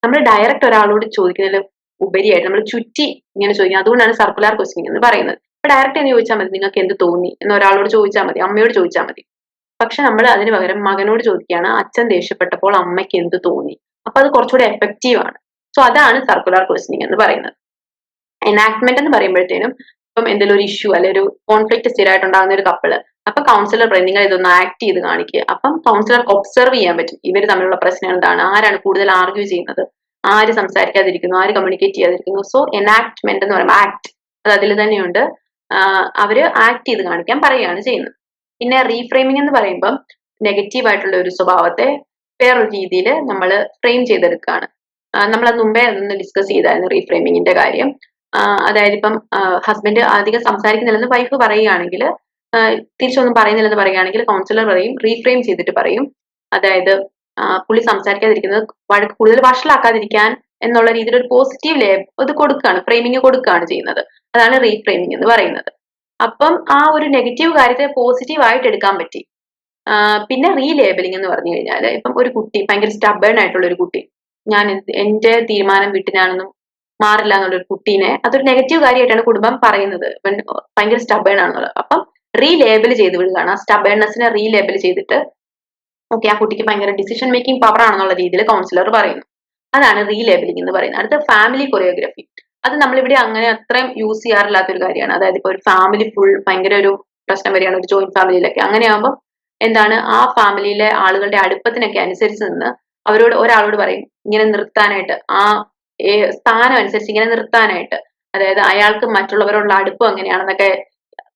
നമ്മൾ ഡയറക്റ്റ് ഒരാളോട് ചോദിക്കുന്നതിൽ ഉപരിയായിട്ട് നമ്മൾ ചുറ്റി ഇങ്ങനെ ചോദിക്കും. അതുകൊണ്ടാണ് സർക്കുലർ ക്വസ്റ്റനിങ് എന്ന് പറയുന്നത്. ഇപ്പൊ ഡയറക്റ്റ് എന്ന് ചോദിച്ചാൽ മതി നിങ്ങൾക്ക് എന്ത് തോന്നി എന്ന് ഒരാളോട് ചോദിച്ചാൽ മതി, അമ്മയോട് ചോദിച്ചാൽ മതി. പക്ഷെ നമ്മൾ അതിന് പകരം മകനോട് ചോദിക്കുകയാണ് അച്ഛൻ ദേഷ്യപ്പെട്ടപ്പോൾ അമ്മയ്ക്ക് എന്ത് തോന്നി. അപ്പൊ അത് കുറച്ചുകൂടി എഫക്റ്റീവ് ആണ്. സോ അതാണ് സർക്കുലർ ക്വസ്റ്റനിങ് എന്ന് പറയുന്നത്. എനാക്ട്മെന്റ് എന്ന് പറയുമ്പോഴത്തേനും ഇപ്പം എന്തെങ്കിലും ഒരു ഇഷ്യൂ അല്ലെ ഒരു കോൺഫ്ലിക്ട് സ്ഥിരമായിട്ട് ഉണ്ടാകുന്ന ഒരു കപ്പിള്, അപ്പൊ കൗൺസിലർ പറയും നിങ്ങൾ ഇതൊന്ന് ആക്ട് ചെയ്ത് കാണിക്കുക. അപ്പം കൗൺസിലർക്ക് ഒബ്സർവ് ചെയ്യാൻ പറ്റും ഇവർ തമ്മിലുള്ള പ്രശ്നം എന്താണ്, ആരാണ് കൂടുതൽ ആർഗ്യൂ ചെയ്യുന്നത്, ആര് സംസാരിക്കാതിരിക്കുന്നു, ആര് കമ്മ്യൂണിക്കേറ്റ് ചെയ്യാതിരിക്കുന്നു. സോ എനാക്ട്മെന്റ് എന്ന് പറയുമ്പോൾ ആക്ട്, അത് അതിൽ തന്നെയുണ്ട്. അവര് ആക്ട് ചെയ്ത് കാണിക്കാൻ പറയുകയാണ് ചെയ്യുന്നത്. പിന്നെ റീഫ്രെയിമിംഗ് എന്ന് പറയുമ്പം നെഗറ്റീവ് ആയിട്ടുള്ള ഒരു സ്വഭാവത്തെ വേറൊരു രീതിയിൽ നമ്മൾ ഫ്രെയിം ചെയ്തെടുക്കുകയാണ്. നമ്മളത് മുമ്പേ അതൊന്ന് ഡിസ്കസ് ചെയ്തായിരുന്നു റീഫ്രെയിമിങ്ങിന്റെ കാര്യം. അതായത് ഇപ്പം ഹസ്ബൻഡ് അധികം സംസാരിക്കുന്നില്ലെന്ന് വൈഫ് പറയുകയാണെങ്കിൽ, തിരിച്ചൊന്നും പറയുന്നില്ലെന്ന് പറയുകയാണെങ്കിൽ കൗൺസിലർ പറയും, റീഫ്രെയിം ചെയ്തിട്ട് പറയും. അതായത് പുള്ളി സംസാരിക്കാതിരിക്കുന്നത് വഴക്ക് കൂടുതൽ വഷളാക്കാതിരിക്കാൻ എന്നുള്ള രീതിയിൽ ഒരു പോസിറ്റീവ് ഇത് കൊടുക്കുകയാണ്, ഫ്രെയിമിങ് കൊടുക്കുകയാണ് ചെയ്യുന്നത്. അതാണ് റീഫ്രെയിമിംഗ് എന്ന് പറയുന്നത്. അപ്പം ആ ഒരു നെഗറ്റീവ് കാര്യത്തെ പോസിറ്റീവ് ആയിട്ട് എടുക്കാൻ പറ്റി. പിന്നെ റീലേബലിംഗ് എന്ന് പറഞ്ഞു കഴിഞ്ഞാൽ, ഇപ്പം ഒരു കുട്ടി ഭയങ്കര സ്റ്റബേൺ ആയിട്ടുള്ള ഒരു കുട്ടി, ഞാൻ എന്റെ തീരുമാനം വിട്ട് ഞാനൊന്നും മാറില്ല എന്നുള്ളൊരു കുട്ടീനെ അതൊരു നെഗറ്റീവ് കാര്യമായിട്ടാണ് കുടുംബം പറയുന്നത്, ഭയങ്കര സ്റ്റബേൺ ആണെന്നുള്ളത്. അപ്പം റീലേബൽ ചെയ്ത് വിടുകയാണ്. ആ സ്റ്റബേൺനെസ്സിനെ റീലേബൽ ചെയ്തിട്ട് ഓക്കെ ആ കുട്ടിക്ക് ഭയങ്കര ഡിസിഷൻ മേക്കിംഗ് പവർ ആണെന്നുള്ള രീതിയിൽ കൗൺസിലർ പറയുന്നു. അതാണ് റീലേബലിംഗ് എന്ന് പറയുന്നത്. അടുത്ത ഫാമിലി കൊറിയോഗ്രഫി. അത് നമ്മളിവിടെ അങ്ങനെ അത്രയും യൂസ് ചെയ്യാറില്ലാത്ത ഒരു കാര്യമാണ്. അതായത് ഇപ്പൊ ഒരു ഫാമിലി ഫുൾ ഭയങ്കര ഒരു പ്രശ്നം വരികയാണ് ഒരു ജോയിന്റ് ഫാമിലിയിലൊക്കെ. അങ്ങനെയാകുമ്പോൾ എന്താണ്, ആ ഫാമിലിയിലെ ആളുകളുടെ അടുപ്പത്തിനൊക്കെ അനുസരിച്ച് നിന്ന് അവരോട് ഒരാളോട് പറയും ഇങ്ങനെ നിർത്താനായിട്ട്, ആ സ്ഥാനം അനുസരിച്ച് ഇങ്ങനെ നിർത്താനായിട്ട്. അതായത് അയാൾക്ക് മറ്റുള്ളവരോടുള്ള അടുപ്പം എങ്ങനെയാണെന്നൊക്കെ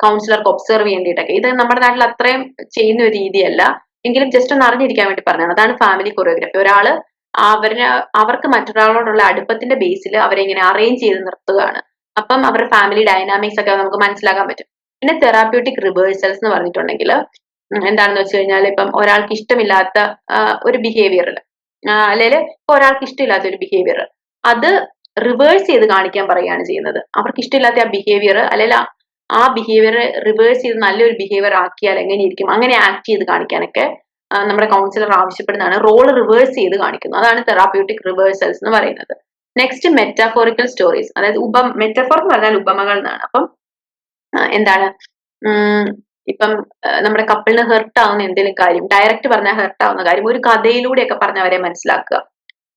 കൗൺസിലർക്ക് ഒബ്സർവ് ചെയ്യേണ്ടിയിട്ടൊക്കെ. ഇത് നമ്മുടെ നാട്ടിൽ അത്രയും ചെയ്യുന്ന ഒരു രീതിയല്ല, എങ്കിലും ജസ്റ്റ് ഒന്ന് അറിഞ്ഞിരിക്കാൻ വേണ്ടി പറഞ്ഞതാണ്. അതാണ് ഫാമിലി കൊറിയോഗ്രഫി. ഒരാള് അവർക്ക് മറ്റൊരാളോടുള്ള അടുപ്പത്തിന്റെ ബേസിൽ അവരെ ഇങ്ങനെ അറേഞ്ച് ചെയ്ത് നിർത്തുകയാണ്. അപ്പം അവരുടെ ഫാമിലി ഡൈനാമിക്സ് ഒക്കെ നമുക്ക് മനസ്സിലാക്കാൻ പറ്റും. പിന്നെ തെറാപ്യൂട്ടിക് റിവേഴ്സൽസ് എന്ന് പറഞ്ഞിട്ടുണ്ടെങ്കിൽ എന്താണെന്ന് വെച്ച് കഴിഞ്ഞാൽ, ഇപ്പം ഒരാൾക്ക് ഇഷ്ടമില്ലാത്ത ഒരു ബിഹേവിയറിൽ, അല്ലെങ്കിൽ ഒരാൾക്ക് ഇഷ്ടമില്ലാത്ത ഒരു ബിഹേവിയർ, അത് റിവേഴ്സ് ചെയ്ത് കാണിക്കാൻ പറയുകയാണ് ചെയ്യുന്നത്. അവർക്ക് ഇഷ്ടമില്ലാത്ത ആ ബിഹേവിയർ, അല്ലെങ്കിൽ ആ ബിഹേവിയർ റിവേഴ്സ് ചെയ്ത് നല്ലൊരു ബിഹേവിയർ ആക്കിയാൽ എങ്ങനെയിരിക്കും, അങ്ങനെ ആക്ട് ചെയ്ത് കാണിക്കാനൊക്കെ നമ്മുടെ കൗൺസിലർ ആവശ്യപ്പെടുന്നതാണ്. റോൾ റിവേഴ്സ് ചെയ്ത് കാണിക്കുന്നു. അതാണ് തെറാപ്യൂട്ടിക് റിവേഴ്സൽസ് എന്ന് പറയുന്നത്. Next metaphorical stories. അതായത് മെറ്റാഫോർ എന്ന് പറഞ്ഞാൽ ഉപമകൾ എന്നാണ്. അപ്പം എന്താണ്, ഇപ്പം നമ്മുടെ കപ്പിളിന് ഹെർട്ട് ആവുന്ന എന്തെങ്കിലും കാര്യം ഡയറക്റ്റ് പറഞ്ഞാൽ ഹെർട്ട് ആവുന്ന കാര്യം ഒരു കഥയിലൂടെയൊക്കെ പറഞ്ഞ് അവരെ മനസ്സിലാക്കുക.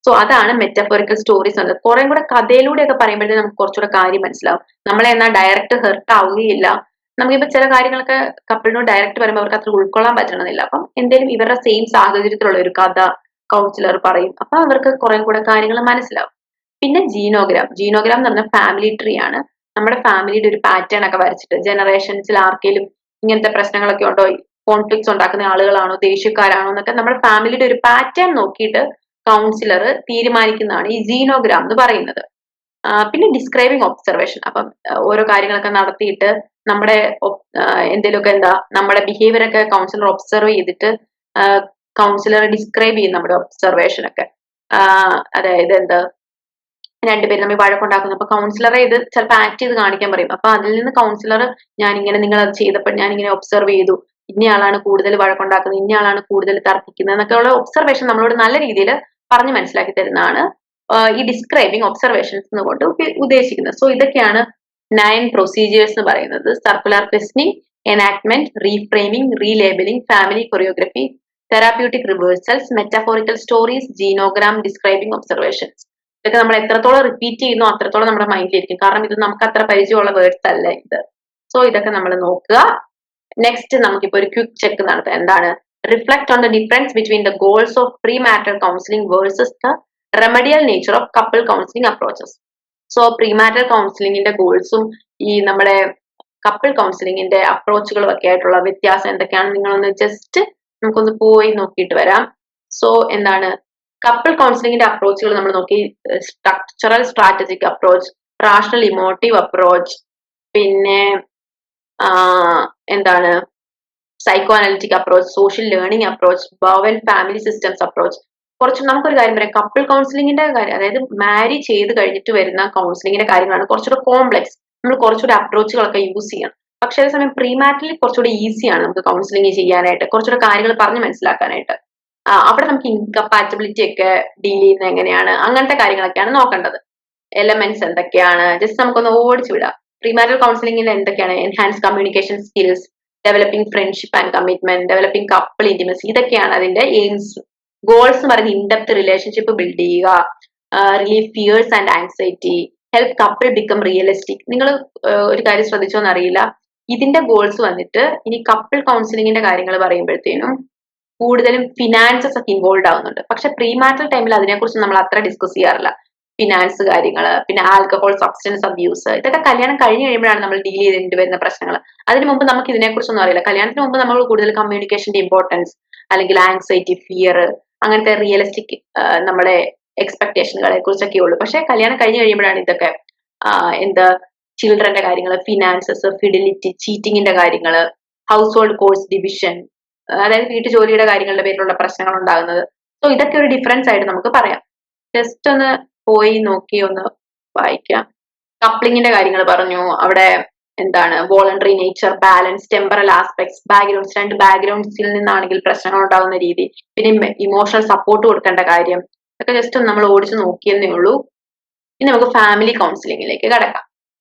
സോ അതാണ് മെറ്റാഫോറിക്കൽ സ്റ്റോറീസ് എന്നത്. കുറെ കൂടെ കഥയിലൂടെയൊക്കെ പറയുമ്പോഴത്തേക്ക് നമുക്ക് കുറച്ചുകൂടെ കാര്യം മനസ്സിലാവും. നമ്മളെ എന്നാൽ ഡയറക്റ്റ് ഹെർട്ട് ആവുകയില്ല, നമുക്കിപ്പോ ചില കാര്യങ്ങളൊക്കെ കപ്പിളിനോട് ഡയറക്റ്റ് പറയുമ്പോൾ അവർക്ക് അത്ര ഉൾക്കൊള്ളാൻ പറ്റണമെന്നില്ല. അപ്പം എന്തെങ്കിലും ഇവരുടെ സെയിം സാഹചര്യത്തിലുള്ള ഒരു കഥ കൗൺസിലർ പറയും. അപ്പൊ അവർക്ക് കുറെ കൂടെ കാര്യങ്ങൾ മനസ്സിലാവും. പിന്നെ ജീനോഗ്രാം എന്ന് പറഞ്ഞ ഫാമിലി ട്രീ ആണ്. നമ്മുടെ ഫാമിലിയുടെ ഒരു പാറ്റേൺ ഒക്കെ വരച്ചിട്ട് ജനറേഷൻസിൽ ആർക്കെങ്കിലും ഇങ്ങനത്തെ പ്രശ്നങ്ങളൊക്കെ ഉണ്ടോ, കോൺഫ്ലിക്ട്സ് ഉണ്ടാക്കുന്ന ആളുകളാണോ, ദേഷ്യക്കാരാണോ എന്നൊക്കെ നമ്മുടെ ഫാമിലിയുടെ ഒരു പാറ്റേൺ നോക്കിയിട്ട് കൗൺസിലർ തീരുമാനിക്കുന്നതാണ് ഈ ജീനോഗ്രാം എന്ന് പറയുന്നത്. പിന്നെ ഡിസ്ക്രൈബിങ് ഒബ്സർവേഷൻ. അപ്പം ഓരോ കാര്യങ്ങളൊക്കെ നടത്തിയിട്ട് നമ്മുടെ എന്തെങ്കിലുമൊക്കെ നമ്മുടെ ബിഹേവിയർ ഒക്കെ കൗൺസിലർ ഒബ്സർവ് ചെയ്തിട്ട് കൗൺസിലർ ഡിസ്ക്രൈബ് ചെയ്യും നമ്മുടെ ഒബ്സർവേഷൻ ഒക്കെ. അതായത് രണ്ടുപേരും തമ്മിൽ വഴക്കുണ്ടാക്കുന്നു. അപ്പൊ കൗൺസിലറെ ഇത് ചിലപ്പോൾ ആക്ട് ചെയ്ത് കാണിക്കാൻ പറയും. അപ്പൊ അതിൽ നിന്ന് കൗൺസിലർ നിങ്ങൾ അത് ചെയ്തപ്പോൾ ഞാൻ ഇങ്ങനെ ഒബ്സർവ് ചെയ്തു, ഇന്നയാളാണ് കൂടുതൽ വഴക്കുണ്ടാക്കുന്നത്, ഇന്നയാളാണ് കൂടുതൽ തർക്കിക്കുന്നത് എന്നൊക്കെയുള്ള ഒബ്സർവേഷൻ നമ്മളോട് നല്ല രീതിയിൽ പറഞ്ഞ് മനസ്സിലാക്കി തരുന്നതാണ് ഈ ഡിസ്ക്രൈബിങ് ഒബ്സർവേഷൻസ് കൊണ്ട് ഉദ്ദേശിക്കുന്നത്. സോ ഇതൊക്കെയാണ് 9 പ്രൊസീജിയേഴ്സ് എന്ന് പറയുന്നത്. Circular questioning, enactment, reframing, relabeling, family choreography, therapeutic reversals, metaphorical stories, genogram, describing observations. ഇതൊക്കെ നമ്മൾ എത്രത്തോളം റിപ്പീറ്റ് ചെയ്യുന്നു അത്രത്തോളം നമ്മുടെ മൈൻഡിലിരിക്കും. കാരണം ഇത് നമുക്ക് അത്ര പരിചയമുള്ള വേർഡ്സ് അല്ല ഇത്. സോ ഇതൊക്കെ നമ്മൾ നോക്കുക. നെക്സ്റ്റ് നമുക്കിപ്പോ ഒരു ക്വിക്ക് ചെക്ക് നടത്താം. എന്താണ്? Reflect on the difference between the goals of pre marital counselling versus the remedial nature of couple counselling approaches. So pre marital കൗൺസിലിംഗിന്റെ ഗോൾസും ഈ നമ്മുടെ കപ്പിൾ കൗൺസിലിംഗിന്റെ അപ്രോച്ചുകളും ഒക്കെ ആയിട്ടുള്ള വ്യത്യാസം എന്തൊക്കെയാണ് നിങ്ങളൊന്ന് ജസ്റ്റ് നമുക്കൊന്ന് പോയി നോക്കിയിട്ട് വരാം. സോ കപ്പിൾ കൗൺസിലിംഗിന്റെ അപ്രോച്ചുകൾ നമ്മൾ നോക്കി. Structural strategic approach, rational emotive approach, പിന്നെ psycho analytic approach, social learning approach, Bowen family systems approach. കുറച്ച് നമുക്കൊരു കാര്യം പറയാം, കപ്പിൾ കൗൺസിലിംഗിന്റെ കാര്യം, അതായത് മാരി ചെയ്ത് കഴിഞ്ഞിട്ട് വരുന്ന കൗൺസിലിംഗിന്റെ കാര്യങ്ങളാണ് കുറച്ചുകൂടെ കോംപ്ലെക്സ്. നമ്മൾ കുറച്ചുകൂടെ അപ്രോച്ചുകളൊക്കെ യൂസ് ചെയ്യണം. പക്ഷേ അതേസമയം പ്രീമാരിറ്റലിൽ കുറച്ചുകൂടെ ഈസിയാണ് നമുക്ക് കൗൺസിലിംഗ് ചെയ്യാനായിട്ട്, കുറച്ചുകൂടെ കാര്യങ്ങൾ പറഞ്ഞ് മനസ്സിലാക്കാനായിട്ട്. അവിടെ നമുക്ക് ഇൻകമ്പാറ്റബിലിറ്റി ഒക്കെ ഡീൽ ചെയ്യുന്ന എങ്ങനെയാണ്, അങ്ങനത്തെ കാര്യങ്ങളൊക്കെയാണ് നോക്കേണ്ടത്. എലമെന്റ്സ് എന്തൊക്കെയാണ് ജസ്റ്റ് നമുക്കൊന്ന് ഓടിച്ചു വിടാം. പ്രീമാരിറ്റൽ കൗൺസിലിംഗിൽ എന്തൊക്കെയാണ്? Enhance communication skills, developing friendship and commitment, developing couple intimacy, ഇതൊക്കെയാണ് അതിന്റെ എയിംസ്. ഗോൾസ് എന്ന് പറയുന്നത് ഇൻഡെപ്ത് റിലേഷൻഷിപ്പ് ബിൽഡ് ചെയ്യുക, relieve fears and anxiety, help couple become realistic. നിങ്ങൾ ഒരു കാര്യം ശ്രദ്ധിച്ചോന്ന് അറിയില്ല, ഇതിന്റെ ഗോൾസ് വന്നിട്ട് ഇനി കപ്പിൾ കൗൺസിലിംഗിന്റെ കാര്യങ്ങൾ പറയുമ്പോഴത്തേനും കൂടുതലും ഫിനാൻസസ് ഒക്കെ ഇൻവോൾവ് ആവുന്നുണ്ട്. പക്ഷെ പ്രീമാരിറ്റൽ ടൈമിൽ അതിനെക്കുറിച്ച് നമ്മൾ അത്ര ഡിസ്കസ് ചെയ്യാറില്ല. ഫിനാൻസ് കാര്യങ്ങള്, പിന്നെ ആൽക്കഹോൾ, സബ്സ്റ്റൻസ് അബ്യൂസ്, ഇതൊക്കെ കല്യാണം കഴിഞ്ഞ് കഴിയുമ്പോഴാണ് നമ്മൾ ഡീൽ ചെയ്തിട്ട് വരുന്ന പ്രശ്നങ്ങൾ. അതിന് മുമ്പ് നമുക്ക് ഇതിനെക്കുറിച്ചൊന്നും അറിയില്ല. കല്യാണത്തിന് മുമ്പ് നമ്മൾ കൂടുതൽ കമ്മ്യൂണിക്കേഷന്റെ ഇമ്പോർട്ടൻസ്, അല്ലെങ്കിൽ ആങ്സൈറ്റി, ഫിയർ, അങ്ങനത്തെ റിയലിസ്റ്റിക് നമ്മുടെ എക്സ്പെക്ടേഷനുകളെ കുറിച്ചൊക്കെ ഉള്ളൂ. പക്ഷെ കല്യാണം കഴിഞ്ഞ് കഴിയുമ്പോഴാണ് ഇതൊക്കെ ചിൽഡ്രന്റെ കാര്യങ്ങൾ, ഫിനാൻസസ്, ഫിഡിലിറ്റി, ചീറ്റിങ്ങിന്റെ കാര്യങ്ങൾ, ഹൗസ് ഹോൾഡ് കോഴ്സ് ഡിവിഷൻ, അതായത് വീട്ടു ജോലിയുടെ കാര്യങ്ങളുടെ പേരിലുള്ള പ്രശ്നങ്ങൾ ഉണ്ടാകുന്നത്. സോ ഇതൊക്കെ ഒരു ഡിഫറൻസ് ആയിട്ട് നമുക്ക് പറയാം. ജസ്റ്റ് ഒന്ന് പോയി നോക്കി ഒന്ന് വായിക്കാം. കപ്ലിങ്ങിന്റെ കാര്യങ്ങൾ പറഞ്ഞു. അവിടെ voluntary nature, balance, temporal aspects, backgrounds, രണ്ട് ബാക്ക്ഗ്രൗണ്ട്സിൽ നിന്നാണെങ്കിൽ പ്രശ്നങ്ങൾ ഉണ്ടാകുന്ന രീതി, പിന്നെ ഇമോഷണൽ സപ്പോർട്ട് കൊടുക്കേണ്ട കാര്യം, ഒക്കെ ജസ്റ്റ് നമ്മൾ ഓടിച്ചു നോക്കിയെന്നേ ഉള്ളൂ. ഇനി നമുക്ക് ഫാമിലി കൗൺസിലിംഗിലേക്ക് കടക്കാം.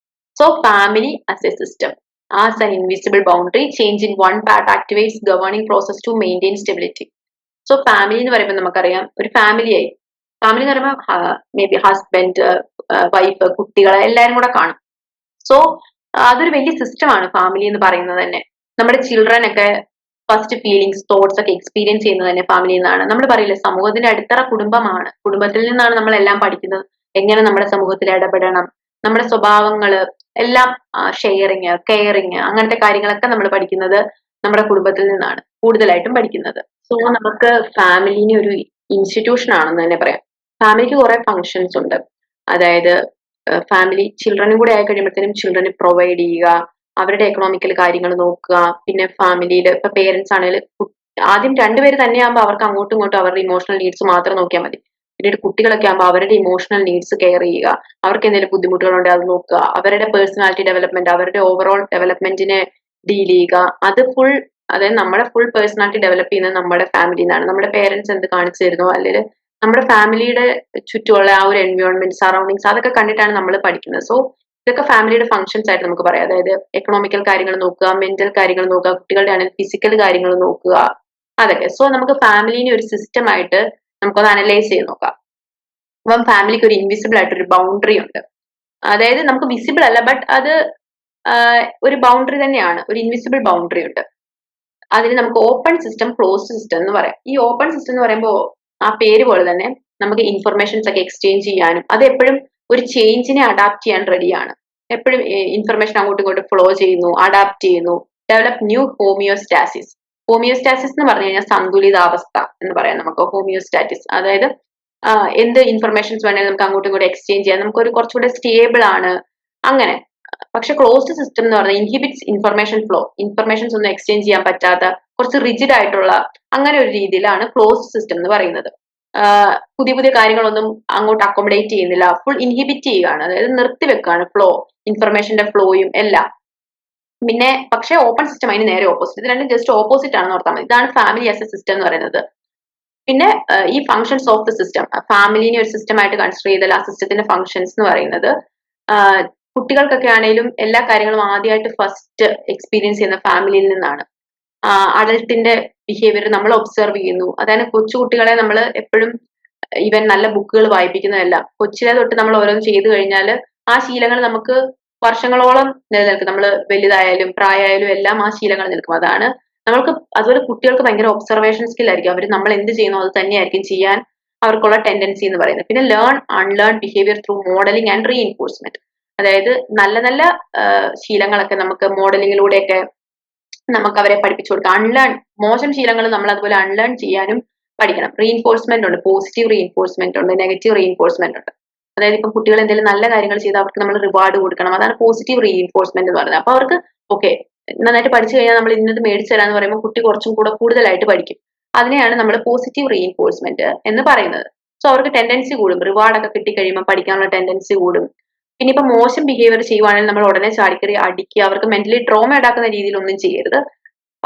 So family as A system, as an invisible boundary, change in one part activates governing process to maintain stability. So family എന്ന് പറയുമ്പോൾ നമുക്കറിയാം, ഒരു ഫാമിലി എന്ന് പറയുമ്പോൾ മേ ബി ഹസ്ബൻഡ്, വൈഫ്, കുട്ടികളെ എല്ലാവരും കൂടെ കാണും. സോ അതൊരു വലിയ സിസ്റ്റമാണ് ഫാമിലി എന്ന് പറയുന്നത് തന്നെ. നമ്മുടെ ചിൽഡ്രൻ ഒക്കെ ഫസ്റ്റ് ഫീലിങ്സ്, തോട്ട്സ് ഒക്കെ എക്സ്പീരിയൻസ് ചെയ്യുന്നത് തന്നെ ഫാമിലിയിൽ നിന്നാണ്. നമ്മൾ പറയില്ലേ, സമൂഹത്തിന്റെ അടിത്തറ കുടുംബമാണ്. കുടുംബത്തിൽ നിന്നാണ് നമ്മൾ എല്ലാം പഠിക്കുന്നത്. എങ്ങനെ നമ്മുടെ സമൂഹത്തിൽ ഇടപെടണം, നമ്മുടെ സ്വഭാവങ്ങള് എല്ലാം, ഷെയറിങ്, കെയറിങ്, അങ്ങനത്തെ കാര്യങ്ങളൊക്കെ നമ്മൾ പഠിക്കുന്നത് നമ്മുടെ കുടുംബത്തിൽ നിന്നാണ് കൂടുതലായിട്ടും പഠിക്കുന്നത്. സോ നമുക്ക് ഫാമിലിനെ ഒരു ഇൻസ്റ്റിറ്റ്യൂഷൻ ആണെന്ന് തന്നെ പറയാം. ഫാമിലിക്ക് കുറെ ഫങ്ഷൻസ് ഉണ്ട്. അതായത് ഫാമിലി ചിൽഡ്രനും കൂടെ ആയി കഴിയുമ്പോഴത്തേനും ചിൽഡ്രന് പ്രൊവൈഡ് ചെയ്യുക, അവരുടെ എക്കണോമിക്കൽ കാര്യങ്ങൾ നോക്കുക. പിന്നെ ഫാമിലിയിൽ ഇപ്പൊ പേരൻസ് ആണെങ്കിൽ ആദ്യം രണ്ടുപേര് തന്നെയാകുമ്പോൾ അവർക്ക് അങ്ങോട്ടും ഇങ്ങോട്ടും അവരുടെ ഇമോഷണൽ നീഡ്സ് മാത്രം നോക്കിയാൽ മതി. പിന്നീട് കുട്ടികളൊക്കെ ആകുമ്പോൾ അവരുടെ ഇമോഷണൽ നീഡ്സ് കെയർ ചെയ്യുക, അവർക്ക് എന്തെങ്കിലും ബുദ്ധിമുട്ടുകളുണ്ടെങ്കിൽ അത് നോക്കുക, അവരുടെ പേഴ്സണാലിറ്റി ഡെവലപ്മെന്റ്, അവരുടെ ഓവറോൾ ഡെവലപ്മെന്റിനെ ഡീൽ ചെയ്യുക. അതായത് നമ്മുടെ ഫുൾ പേഴ്സണാലിറ്റി ഡെവലപ്പ് ചെയ്യുന്നത് നമ്മുടെ ഫാമിലിയിൽ നിന്നാണ്. നമ്മുടെ പേരൻസ് എന്ത് കാണിച്ചു തരുന്നോ, അല്ലെങ്കിൽ നമ്മുടെ ഫാമിലിയുടെ ചുറ്റുമുള്ള ആ ഒരു എൻവയോൺമെന്റ്, സറൗണ്ടിങ്സ്, അതൊക്കെ കണ്ടിട്ടാണ് നമ്മൾ പഠിക്കുന്നത്. സോ ഇതൊക്കെ ഫാമിലിയുടെ ഫംഗ്ഷൻസ് ആയിട്ട് നമുക്ക് പറയാം. അതായത് എക്കണോമിക്കൽ കാര്യങ്ങൾ നോക്കുക, മെന്റൽ കാര്യങ്ങൾ നോക്കുക, കുട്ടികളുടെ ആണെങ്കിൽ ഫിസിക്കൽ കാര്യങ്ങൾ നോക്കുക, അതൊക്കെ. സോ നമുക്ക് ഫാമിലിനെ ഒരു സിസ്റ്റം ആയിട്ട് നമുക്കൊന്ന് അനലൈസ് ചെയ്ത് നോക്കാം. അപ്പം ഫാമിലിക്ക് ഒരു ഇൻവിസിബിൾ ആയിട്ടൊരു ബൗണ്ടറി ഉണ്ട്. അതായത് നമുക്ക് വിസിബിൾ അല്ല, ബട്ട് അത് ഒരു ബൗണ്ടറി തന്നെയാണ്, ഒരു ഇൻവിസിബിൾ ബൗണ്ടറി ഉണ്ട്. അതിന് നമുക്ക് ഓപ്പൺ സിസ്റ്റം, ക്ലോസ്ഡ് സിസ്റ്റം എന്ന് പറയാം. ഈ ഓപ്പൺ സിസ്റ്റം എന്ന് പറയുമ്പോൾ ആ പേര് പോലെ തന്നെ നമുക്ക് ഇൻഫർമേഷൻസ് ഒക്കെ എക്സ്ചേഞ്ച് ചെയ്യാനും അത് എപ്പോഴും ഒരു ചേഞ്ചിനെ അഡാപ്റ്റ് ചെയ്യാൻ റെഡിയാണ്. എപ്പോഴും ഇൻഫർമേഷൻ അങ്ങോട്ടും ഇങ്ങോട്ടും ഫ്ലോ ചെയ്യുന്നു, അഡാപ്റ്റ് ചെയ്യുന്നു. Develop new homeostasis. ഹോമിയോസ്റ്റാസിസ് എന്ന് പറഞ്ഞു കഴിഞ്ഞാൽ സന്തുലിതാവസ്ഥ എന്ന് പറയാം നമുക്ക്. ഹോമിയോസ്റ്റാറ്റിസ് അതായത് എന്ത് ഇൻഫർമേഷൻസ് വേണമെങ്കിലും നമുക്ക് അങ്ങോട്ടും ഇങ്ങോട്ടും എക്സ്ചേഞ്ച് ചെയ്യാം, നമുക്കൊരു കുറച്ചുകൂടെ സ്റ്റേബിൾ ആണ് അങ്ങനെ. പക്ഷെ ക്ലോസ്ഡ് സിസ്റ്റം എന്ന് പറഞ്ഞാൽ ഇൻഹിബിറ്റ്സ് ഇൻഫർമേഷൻ ഫ്ലോ. ഇൻഫർമേഷൻസ് ഒന്നും എക്സ്ചേഞ്ച് ചെയ്യാൻ പറ്റാത്ത, കുറച്ച് റിജിഡ് ആയിട്ടുള്ള അങ്ങനെ ഒരു രീതിയിലാണ് ക്ലോസ്ഡ് സിസ്റ്റം എന്ന് പറയുന്നത്. പുതിയ പുതിയ കാര്യങ്ങളൊന്നും അങ്ങോട്ട് അക്കോമഡേറ്റ് ചെയ്യുന്നില്ല, ഫുൾ ഇൻഹിബിറ്റ് ചെയ്യുകയാണ്, അതായത് നിർത്തിവെക്കുകയാണ് ഫ്ലോ, ഇൻഫർമേഷന്റെ ഫ്ലോയും എല്ലാം. പിന്നെ പക്ഷെ ഓപ്പൺ സിസ്റ്റം അതിന് നേരെ ഓപ്പോസിറ്റ്. ഇത് രണ്ടും ജസ്റ്റ് ഓപ്പോസിറ്റ് ആണെന്ന് ഓർത്താൽ മതി. ഇതാണ് ഫാമിലി ആസ് എ സിസ്റ്റം എന്ന് പറയുന്നത്. പിന്നെ ഈ ഫങ്ഷൻസ് ഓഫ് ദ സിസ്റ്റം, ഫാമിലിനെ ഒരു സിസ്റ്റം ആയിട്ട് കൺസിഡർ ചെയ്താൽ ആ സിസ്റ്റത്തിന്റെ ഫങ്ഷൻസ് എന്ന് പറയുന്നത്, കുട്ടികൾക്കൊക്കെ ആണെങ്കിലും എല്ലാ കാര്യങ്ങളും ആദ്യമായിട്ട് ഫസ്റ്റ് എക്സ്പീരിയൻസ് ചെയ്യുന്ന ഫാമിലിയിൽ നിന്നാണ്. അഡൽട്ടിന്റെ ബിഹേവിയർ നമ്മൾ ഒബ്സർവ് ചെയ്യുന്നു. അതായത് കൊച്ചു കുട്ടികളെ നമ്മൾ എപ്പോഴും ഈവൻ നല്ല ബുക്കുകൾ വായിപ്പിക്കുന്നതല്ല, കൊച്ചിലെ തൊട്ട് നമ്മൾ ഓരോന്ന് ചെയ്തു കഴിഞ്ഞാൽ ആ ശീലങ്ങൾ നമുക്ക് വർഷങ്ങളോളം നിലനിൽക്കും. നമ്മൾ വലുതായാലും പ്രായമായാലും എല്ലാം ആ ശീലങ്ങൾ നിൽക്കും. അതാണ് നമ്മൾക്ക്. അതുപോലെ കുട്ടികൾക്ക് ഭയങ്കര ഒബ്സർവേഷൻ സ്കിൽ ആയിരിക്കും. അവർ നമ്മൾ എന്ത് ചെയ്യുന്നു അത് തന്നെയായിരിക്കും ചെയ്യാൻ അവർക്കുള്ള ടെൻഡൻസി എന്ന് പറയുന്നത്. പിന്നെ learn unlearn behaviour through modelling and reinforcement. അതായത് നല്ല നല്ല ശീലങ്ങളൊക്കെ നമുക്ക് മോഡലിങ്ങിലൂടെയൊക്കെ നമുക്ക് അവരെ പഠിപ്പിച്ചു കൊടുക്കാം. അൺലേൺ മോശം ശീലങ്ങൾ നമ്മൾ അതുപോലെ അൺലേൺ ചെയ്യാനും പഠിക്കണം. റീഇൻഫോഴ്സ്മെന്റ് ഉണ്ട്, പോസിറ്റീവ് റീഇൻഫോഴ്സ്മെന്റ് ഉണ്ട്, നെഗറ്റീവ് റീഇൻഫോഴ്സ്മെന്റ് ഉണ്ട്. അതായത് ഇപ്പം കുട്ടികൾ എന്തെങ്കിലും നല്ല കാര്യങ്ങൾ ചെയ്താൽ അവർക്ക് നമ്മൾ റിവാർഡ് കൊടുക്കണം. അതാണ് പോസിറ്റീവ് റീഇൻഫോഴ്സ്മെന്റ് എന്ന് പറയുന്നത്. അപ്പൊ അവർക്ക് ഓക്കെ നന്നായിട്ട് പഠിച്ചു കഴിഞ്ഞാൽ നമ്മൾ ഇന്നത് മേടിച്ചു തരാന്ന് പറയുമ്പോൾ കുട്ടി കുറച്ചും കൂടെ കൂടുതലായിട്ട് പഠിക്കും. അതിനെയാണ് നമ്മൾ പോസിറ്റീവ് റീഇൻഫോഴ്സ്മെന്റ് എന്ന് പറയുന്നത്. സോ അവർക്ക് ടെൻഡൻസി കൂടും, റിവാർഡൊക്കെ കിട്ടിക്കഴിയുമ്പോൾ പഠിക്കാനുള്ള ടെൻഡൻസി കൂടും. പിന്നെ ഇപ്പൊ മോശം ബിഹേവിയർ ചെയ്യുവാണെങ്കിൽ നമ്മൾ ഉടനെ ചാടിക്കറി അടിക്കുക, അവർക്ക് മെന്റലി ട്രോമ ഉണ്ടാക്കുന്ന രീതിയിൽ ഒന്നും ചെയ്യരുത്.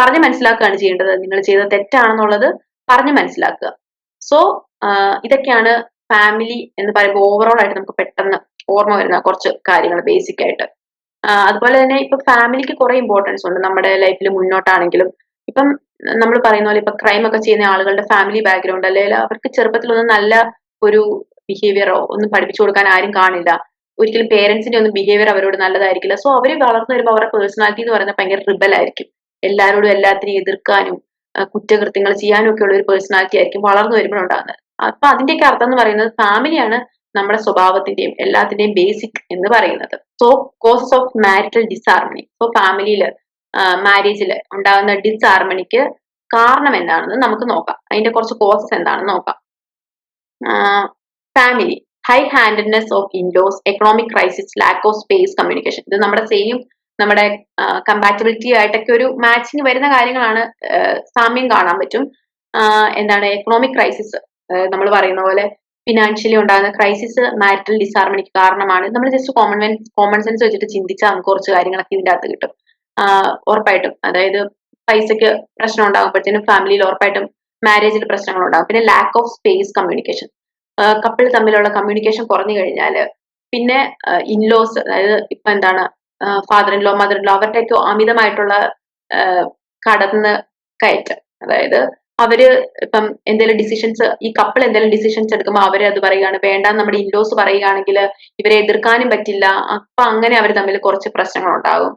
പറഞ്ഞ് മനസ്സിലാക്കുകയാണ് ചെയ്യേണ്ടത്. നിങ്ങൾ ചെയ്തത് തെറ്റാണെന്നുള്ളത് പറഞ്ഞ് മനസ്സിലാക്കുക. സോ ഇതൊക്കെയാണ് ഫാമിലി എന്ന് പറയുമ്പോൾ ഓവറോൾ ആയിട്ട് നമുക്ക് പെട്ടെന്ന് ഓർമ്മ വരുന്ന കുറച്ച് കാര്യങ്ങൾ ബേസിക് ആയിട്ട്. അതുപോലെ തന്നെ ഇപ്പൊ ഫാമിലിക്ക് കുറെ ഇമ്പോർട്ടൻസ് ഉണ്ട് നമ്മുടെ ലൈഫിൽ മുന്നോട്ടാണെങ്കിലും. ഇപ്പം നമ്മൾ പറയുന്ന പോലെ ഇപ്പൊ ക്രൈം ഒക്കെ ചെയ്യുന്ന ആളുകളുടെ ഫാമിലി ബാക്ക്ഗ്രൗണ്ട് അല്ലെങ്കിൽ അവർക്ക് ചെറുപ്പത്തിലൊന്നും നല്ല ഒരു ബിഹേവിയറോ ഒന്നും പഠിപ്പിച്ചു കൊടുക്കാൻ ആരും കാണില്ല. ഒരിക്കലും പേരൻസിന്റെ ഒന്നും ബിഹേവിയർ അവരോട് നല്ലതായിരിക്കില്ല. സോ അവര് വളർന്നു വരുമ്പോൾ അവരുടെ പേഴ്സണാലിറ്റി എന്ന് പറയുന്നത് ഭയങ്കര റിബൽ ആയിരിക്കും. എല്ലാവരോടും എല്ലാത്തിനെയും എതിർക്കാനും കുറ്റകൃത്യങ്ങൾ ചെയ്യാനും ഒക്കെ ഉള്ള ഒരു പേഴ്സണാലിറ്റി ആയിരിക്കും വളർന്നു വരുമ്പോൾ ഉണ്ടാകുന്നത്. അപ്പൊ അതിന്റെയൊക്കെ അർത്ഥം എന്ന് പറയുന്നത് ഫാമിലിയാണ് നമ്മുടെ സ്വഭാവത്തിന്റെയും എല്ലാത്തിന്റെയും ബേസിക് എന്ന് പറയുന്നത്. So causes of marital disharmony. So ഫാമിലിയിൽ മാരേജിൽ ഉണ്ടാകുന്ന ഡിസ്ഹാർമണിക്ക് കാരണം എന്താണെന്ന് നമുക്ക് നോക്കാം. അതിന്റെ കുറച്ച് കോസസ് എന്താണെന്ന് നോക്കാം. Family, high handedness of in-laws, economic crisis, lack of space, communication. ഇത് നമ്മുടെ സെയിം നമ്മുടെ കമ്പാറ്റബിലിറ്റി ആയിട്ടൊക്കെ ഒരു മാച്ചിങ് വരുന്ന കാര്യങ്ങളാണ്. സാമ്യം കാണാൻ പറ്റും. എന്താണ് എക്കണോമിക് ക്രൈസിസ്, നമ്മൾ പറയുന്ന പോലെ ഫിനാൻഷ്യലി ഉണ്ടാകുന്ന ക്രൈസിസ് മാരിറ്റൽ ഡിസ്ഹാർമണിക്ക് കാരണമാണ്. നമ്മൾ ജസ്റ്റ് കോമൺ സെൻസ് വെച്ചിട്ട് ചിന്തിച്ചാൽ നമുക്ക് കുറച്ച് കാര്യങ്ങളൊക്കെ ഇതിന്റെ അകത്ത് കിട്ടും. ഉറപ്പായിട്ടും അതായത് പൈസക്ക് പ്രശ്നം ഉണ്ടാകുമ്പോഴത്തേനും ഫാമിലിയിൽ ഉറപ്പായിട്ടും മാരേജിൽ പ്രശ്നങ്ങൾ ഉണ്ടാകും. പിന്നെ lakh of space, communication. Couple തമ്മിലുള്ള കമ്മ്യൂണിക്കേഷൻ കുറഞ്ഞു കഴിഞ്ഞാല് പിന്നെ ഇൻലോസ്, അതായത് ഇപ്പൊ എന്താണ് father in law, mother in law, അവരുടെയൊക്കെ അമിതമായിട്ടുള്ള കടന്ന് കയറ്റം. അതായത് അവര് ഇപ്പം എന്തെങ്കിലും ഡിസിഷൻസ്, ഈ കപ്പിൾ എന്തെങ്കിലും ഡിസിഷൻസ് എടുക്കുമ്പോൾ അവര് അത് പറയുകയാണ്, വേണ്ടാന്ന് നമ്മുടെ ഇൻലോസ് പറയുകയാണെങ്കിൽ ഇവരെ എതിർക്കാനും പറ്റില്ല. അപ്പൊ അങ്ങനെ അവർ തമ്മിൽ കുറച്ച് പ്രശ്നങ്ങൾ ഉണ്ടാകും.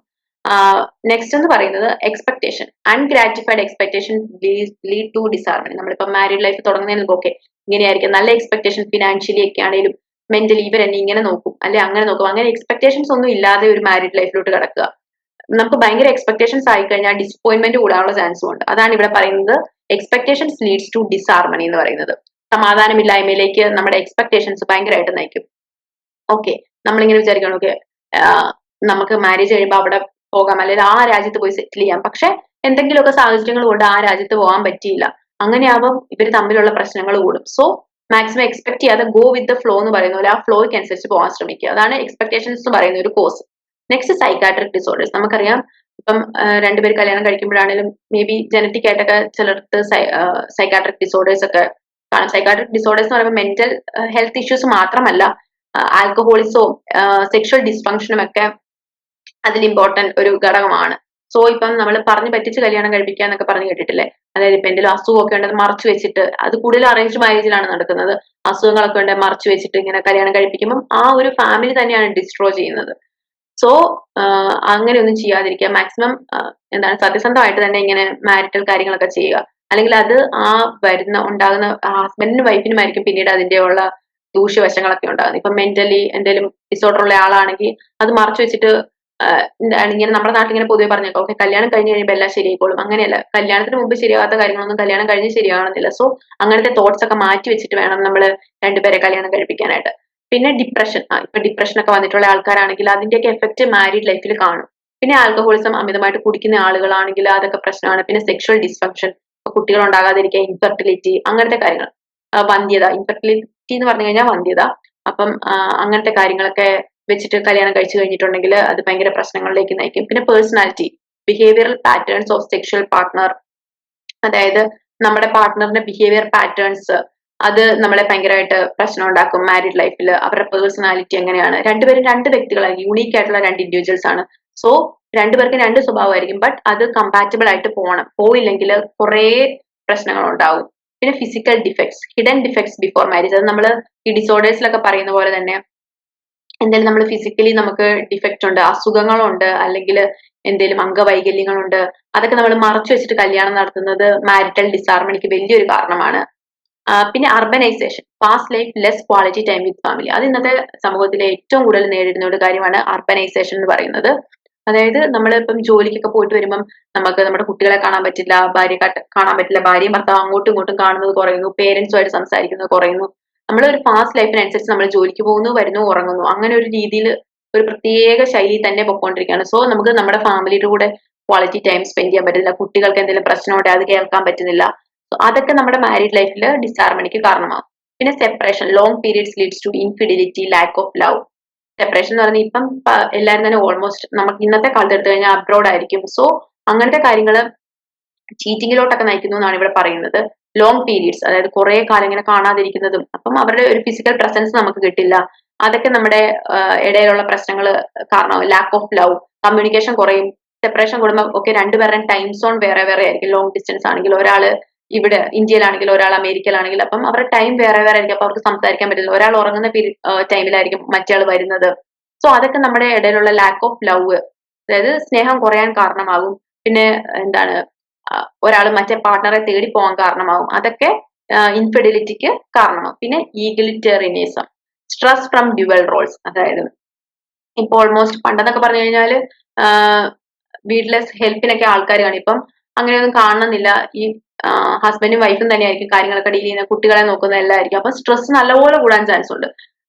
നെക്സ്റ്റ് എന്ന് പറയുന്നത് expectation. Ungratified expectation lead to disharmony. നമ്മളിപ്പോ മാരീഡ് ലൈഫ് തുടങ്ങുന്നതിന് മുമ്പ് ഓക്കെ ഇങ്ങനെയായിരിക്കും, നല്ല എക്സ്പെക്ടേഷൻ ഫിനാൻഷ്യലി ഒക്കെ ആണെങ്കിലും മെന്റലി ഇവർ എന്നെ ഇങ്ങനെ നോക്കും അല്ലെ അങ്ങനെ നോക്കും, അങ്ങനെ എക്സ്പെക്ടേഷൻസ് ഒന്നും ഇല്ലാതെ ഒരു മാരീഡ് ലൈഫിലോട്ട് കിടക്കുക. നമുക്ക് ഭയങ്കര എക്സ്പെക്ടേഷൻസ് ആയി കഴിഞ്ഞാൽ ഡിസപ്പോയിന്റ്മെന്റ് കൂടാനുള്ള ചാൻസും ഉണ്ട്. അതാണ് ഇവിടെ പറയുന്നത് എക്സ്പെക്ടേഷൻസ് ലീഡ്സ് ടു ഡിസ്ഹാർമണി എന്ന് പറയുന്നത്. സമാധാനമില്ലായ്മയിലേക്ക് നമ്മുടെ എക്സ്പെക്ടേഷൻസ് ഭയങ്കരമായിട്ട് നയിക്കും. ഓക്കെ നമ്മളിങ്ങനെ വിചാരിക്കണം ഓക്കെ നമുക്ക് മാരേജ് കഴിയുമ്പോൾ അവിടെ പോകാം അല്ലെങ്കിൽ ആ രാജ്യത്ത് പോയി സെറ്റിൽ ചെയ്യാം. പക്ഷെ എന്തെങ്കിലുമൊക്കെ സാഹചര്യങ്ങൾ കൊണ്ട് ആ രാജ്യത്ത് പോകാൻ പറ്റിയില്ല. അങ്ങനെയാവുമ്പോൾ ഇവർ തമ്മിലുള്ള പ്രശ്നങ്ങൾ കൂടും. സോ മാക്സിമം എക്സ്പെക്ട് ചെയ്യാതെ ഗോ വിത്ത് ദ ഫ്ലോ എന്ന് പറയുന്ന പോലെ ആ ഫ്ലോയ്ക്ക് അനുസരിച്ച് പോകാൻ ശ്രമിക്കുക. അതാണ് എക്സ്പെക്ടേഷൻസ് എന്ന് പറയുന്ന ഒരു കോസ്. Next psychiatric disorders. നമുക്കറിയാം ഇപ്പം രണ്ടുപേർ കല്യാണം കഴിക്കുമ്പോഴാണെങ്കിലും മേ ബി ജനറ്റിക് ആയിട്ടൊക്കെ ചിലർക്ക് സൈക്കാട്രിക് ഡിസോർഡേഴ്സ് ഒക്കെ കാണും. സൈക്കാട്രിക് ഡിസോർഡേഴ്സ് എന്ന് പറയുമ്പോൾ മെന്റൽ ഹെൽത്ത് ഇഷ്യൂസ് മാത്രമല്ല, ആൽക്കഹോളിസവും സെക്ഷൽ ഡിസ്ഫങ്ഷനും ഒക്കെ അതിൽ ഇമ്പോർട്ടന്റ് ഒരു ഘടകമാണ്. സോ ഇപ്പം നമ്മൾ പറഞ്ഞ് പറ്റിച്ച് കല്യാണം കഴിപ്പിക്കുക എന്നൊക്കെ പറഞ്ഞു കേട്ടിട്ടില്ലേ? അതായത് ഇപ്പൊ എന്തെങ്കിലും അസുഖമൊക്കെ ഉണ്ടെന്ന് മറച്ചു വെച്ചിട്ട്, അത് കൂടുതൽ അറേഞ്ച് മാരേജിലാണ് നടക്കുന്നത്. അസുഖങ്ങളൊക്കെ ഉണ്ട് മറച്ചു വെച്ചിട്ട് ഇങ്ങനെ കല്യാണം കഴിപ്പിക്കുമ്പോൾ ആ ഒരു ഫാമിലി തന്നെയാണ് ഡിസ്ട്രോ ചെയ്യുന്നത്. സോ അങ്ങനെയൊന്നും ചെയ്യാതിരിക്കുക. മാക്സിമം എന്താണ് സത്യസന്ധമായിട്ട് തന്നെ ഇങ്ങനെ മാരിറ്റൽ കാര്യങ്ങളൊക്കെ ചെയ്യുക. അല്ലെങ്കിൽ അത് ആ ഉണ്ടാകുന്ന ഹസ്ബൻഡിനും വൈഫിനും ആയിരിക്കും പിന്നീട് അതിന്റെയുള്ള ദൂഷ്യവശങ്ങളൊക്കെ ഉണ്ടാകുന്നത്. ഇപ്പൊ മെന്റലി എന്തെങ്കിലും ഡിസോർഡർ ഉള്ള ആളാണെങ്കിൽ അത് മറച്ചു വെച്ചിട്ട് എന്താണ് ഇങ്ങനെ നമ്മുടെ നാട്ടിൽ ഇങ്ങനെ പൊതുവെ പറഞ്ഞേക്കാം, ഓക്കെ കല്യാണം കഴിഞ്ഞ് കഴിയുമ്പോൾ എല്ലാം ശരിയായിക്കോളും. അങ്ങനെയല്ല, കല്യാണത്തിന് മുമ്പ് ശരിയാകാത്ത കാര്യങ്ങളൊന്നും കല്യാണം കഴിഞ്ഞ് ശരിയാകണമെന്നില്ല. സോ അങ്ങനത്തെ തോട്ട്സ് ഒക്കെ മാറ്റി വെച്ചിട്ട് വേണം നമ്മൾ രണ്ടുപേരെ കല്യാണം കഴിപ്പിക്കാനായിട്ട്. പിന്നെ ഡിപ്രഷൻ, ഇപ്പൊ ഡിപ്രഷൻ ഒക്കെ വന്നിട്ടുള്ള ആൾക്കാരാണെങ്കിൽ അതിന്റെയൊക്കെ എഫക്ട് മാരീഡ് ലൈഫിൽ കാണും. പിന്നെ ആൽക്കഹോളിസം അമിതമായിട്ട് കുടിക്കുന്ന ആളുകളാണെങ്കിൽ അതൊക്കെ പ്രശ്നമാണ്. പിന്നെ സെക്ഷൽ ഡിസ്ഫങ്ഷൻ, കുട്ടികൾ ഉണ്ടാകാതിരിക്കുക, ഇൻഫെർട്ടിലിറ്റി, അങ്ങനത്തെ കാര്യങ്ങൾ, വന്ധ്യത. ഇൻഫെർട്ടിലിറ്റി എന്ന് പറഞ്ഞു കഴിഞ്ഞാൽ വന്ധ്യത. അപ്പം അങ്ങനത്തെ കാര്യങ്ങളൊക്കെ വെച്ചിട്ട് കല്യാണം കഴിച്ചു കഴിഞ്ഞിട്ടുണ്ടെങ്കിൽ അത് ഭയങ്കര പ്രശ്നങ്ങളിലേക്ക് നയിക്കും. പിന്നെ personality, behavioural patterns of sexual partner, അതായത് നമ്മുടെ പാർട്ട്ണറിന്റെ ബിഹേവിയർ പാറ്റേൺസ് അത് നമ്മളെ ഭയങ്കരമായിട്ട് പ്രശ്നം ഉണ്ടാക്കും മാരീഡ് ലൈഫിൽ. അവരുടെ പേഴ്സണാലിറ്റി എങ്ങനെയാണ്, രണ്ടുപേരും രണ്ട് വ്യക്തികളായിരിക്കും, യൂണീക്ക് ആയിട്ടുള്ള രണ്ട് ഇൻഡിവിജ്വൽസ് ആണ്. സോ രണ്ടുപേർക്കും രണ്ട് സ്വഭാവമായിരിക്കും, ബട്ട് അത് കമ്പാറ്റബിൾ ആയിട്ട് പോകണം. പോയില്ലെങ്കിൽ കുറേ പ്രശ്നങ്ങൾ ഉണ്ടാവും. പിന്നെ physical defects, hidden defects before marriage, അത് നമ്മൾ ഈ ഡിസോർഡേഴ്സിലൊക്കെ പറയുന്ന പോലെ തന്നെ എന്തായാലും നമ്മൾ ഫിസിക്കലി നമുക്ക് ഡിഫക്റ്റ് ഉണ്ട്, അസുഖങ്ങളുണ്ട്, അല്ലെങ്കിൽ എന്തെങ്കിലും അംഗവൈകല്യങ്ങളുണ്ട്, അതൊക്കെ നമ്മൾ മറച്ചു വെച്ചിട്ട് കല്യാണം നടത്തുന്നത് മാരിറ്റൽ ഡിസാർമണിക്ക് വലിയൊരു കാരണമാണ്. പിന്നെ urbanisation, fast life, less quality time with family, അത് ഇന്നത്തെ സമൂഹത്തിലെ ഏറ്റവും കൂടുതൽ നേരിടുന്ന ഒരു കാര്യമാണ് അർബനൈസേഷൻ എന്ന് പറയുന്നത്. അതായത് നമ്മൾ ഇപ്പം ജോലിക്കൊക്കെ പോയിട്ട് വരുമ്പം നമുക്ക് നമ്മുടെ കുട്ടികളെ കാണാൻ പറ്റില്ല, കാണാൻ പറ്റില്ല, ഭാര്യയും ഭർത്താവും അങ്ങോട്ടും ഇങ്ങോട്ടും കാണുന്നത് കുറയുന്നു, പേരൻസുമായിട്ട് സംസാരിക്കുന്നത് കുറയുന്നു. നമ്മൾ ഒരു ഫാസ്റ്റ് ലൈഫിനനുസരിച്ച് നമ്മൾ ജോലിക്ക് പോകുന്നു, വരുന്നു, ഉറങ്ങുന്നു, അങ്ങനെ ഒരു രീതിയിൽ ഒരു പ്രത്യേക ശൈലി തന്നെ പൊക്കോണ്ടിരിക്കുകയാണ്. സോ നമുക്ക് നമ്മുടെ ഫാമിലിയുടെ കൂടെ ക്വാളിറ്റി ടൈം സ്പെൻഡ് ചെയ്യാൻ പറ്റില്ല. കുട്ടികൾക്ക് എന്തെങ്കിലും പ്രശ്നമുണ്ട് അത് കേൾക്കാൻ പറ്റുന്നില്ല. സോ അതൊക്കെ നമ്മുടെ മാരീഡ് ലൈഫിൽ ഡിസാർമണിക്ക് കാരണമാകും. പിന്നെ separation, long periods leads to infidelity, lack of love. Separation എന്ന് പറഞ്ഞാൽ ഇപ്പം എല്ലാവരും തന്നെ ഓൾമോസ്റ്റ് നമുക്ക് ഇന്നത്തെ കാലത്ത് എടുത്തു കഴിഞ്ഞാൽ അബ്രോഡ് ആയിരിക്കും. സോ അങ്ങനത്തെ കാര്യങ്ങൾ ചീറ്റിങ്ങിലോട്ടൊക്കെ നയിക്കുന്നു എന്നാണ് ഇവിടെ പറയുന്നത്. ലോങ് പീരീഡ്സ്, അതായത് കുറെ കാലം ഇങ്ങനെ കാണാതിരിക്കുന്നതും, അപ്പം അവരുടെ ഒരു ഫിസിക്കൽ പ്രസൻസ് നമുക്ക് കിട്ടില്ല. അതൊക്കെ നമ്മുടെ ഇടയിലുള്ള പ്രശ്നങ്ങൾ കാരണമാവും. ലാക്ക് ഓഫ് ലവ്, കമ്മ്യൂണിക്കേഷൻ കുറയും. സെപ്പറേഷൻ കൂടുമ്പോൾ ഒക്കെ രണ്ടുപേരുടെയും ടൈം സോൺ വേറെ വേറെ ആയിരിക്കും. ലോങ് ഡിസ്റ്റൻസ് ആണെങ്കിൽ ഒരാള് ഇവിടെ ഇന്ത്യയിലാണെങ്കിൽ ഒരാൾ അമേരിക്കയിലാണെങ്കിൽ അപ്പം അവരുടെ ടൈം വേറെ വേറെ ആയിരിക്കും. അപ്പൊ അവർക്ക് സംസാരിക്കാൻ പറ്റില്ല. ഒരാൾ ഉറങ്ങുന്ന ടൈമിലായിരിക്കും മറ്റേ ആൾ വരുന്നത്. സോ അതൊക്കെ നമ്മുടെ ഇടയിലുള്ള ലാക്ക് ഓഫ് ലവ്, അതായത് സ്നേഹം കുറയാൻ കാരണമാകും. പിന്നെ എന്താണ് ഒരാൾ മറ്റേ പാർട്ട്ണറെ തേടി പോകാൻ കാരണമാകും. അതൊക്കെ ഇൻഫിഡിലിറ്റിക്ക് കാരണമാകും. പിന്നെ ഈഗലിറ്റേറിയനിസം, സ്ട്രെസ് ഫ്രം ഡ്യുവൽ റോൾസ്, അതായത് ഇപ്പൊ ഓൾമോസ്റ്റ് പണ്ടെന്നൊക്കെ പറഞ്ഞു കഴിഞ്ഞാല് വീട്ടിലെ ഹെൽപ്പിനൊക്കെ ആൾക്കാർ കാണും. ഇപ്പം അങ്ങനെയൊന്നും കാണണമെന്നില്ല. ഈ ഹസ്ബൻഡും വൈഫും തന്നെയായിരിക്കും കാര്യങ്ങളൊക്കെ ഡീൽ ചെയ്യുന്ന, കുട്ടികളെ നോക്കുന്ന എല്ലായിരിക്കും. അപ്പൊ സ്ട്രെസ് നല്ലപോലെ കൂടാൻ ചാൻസ് ഉണ്ട്.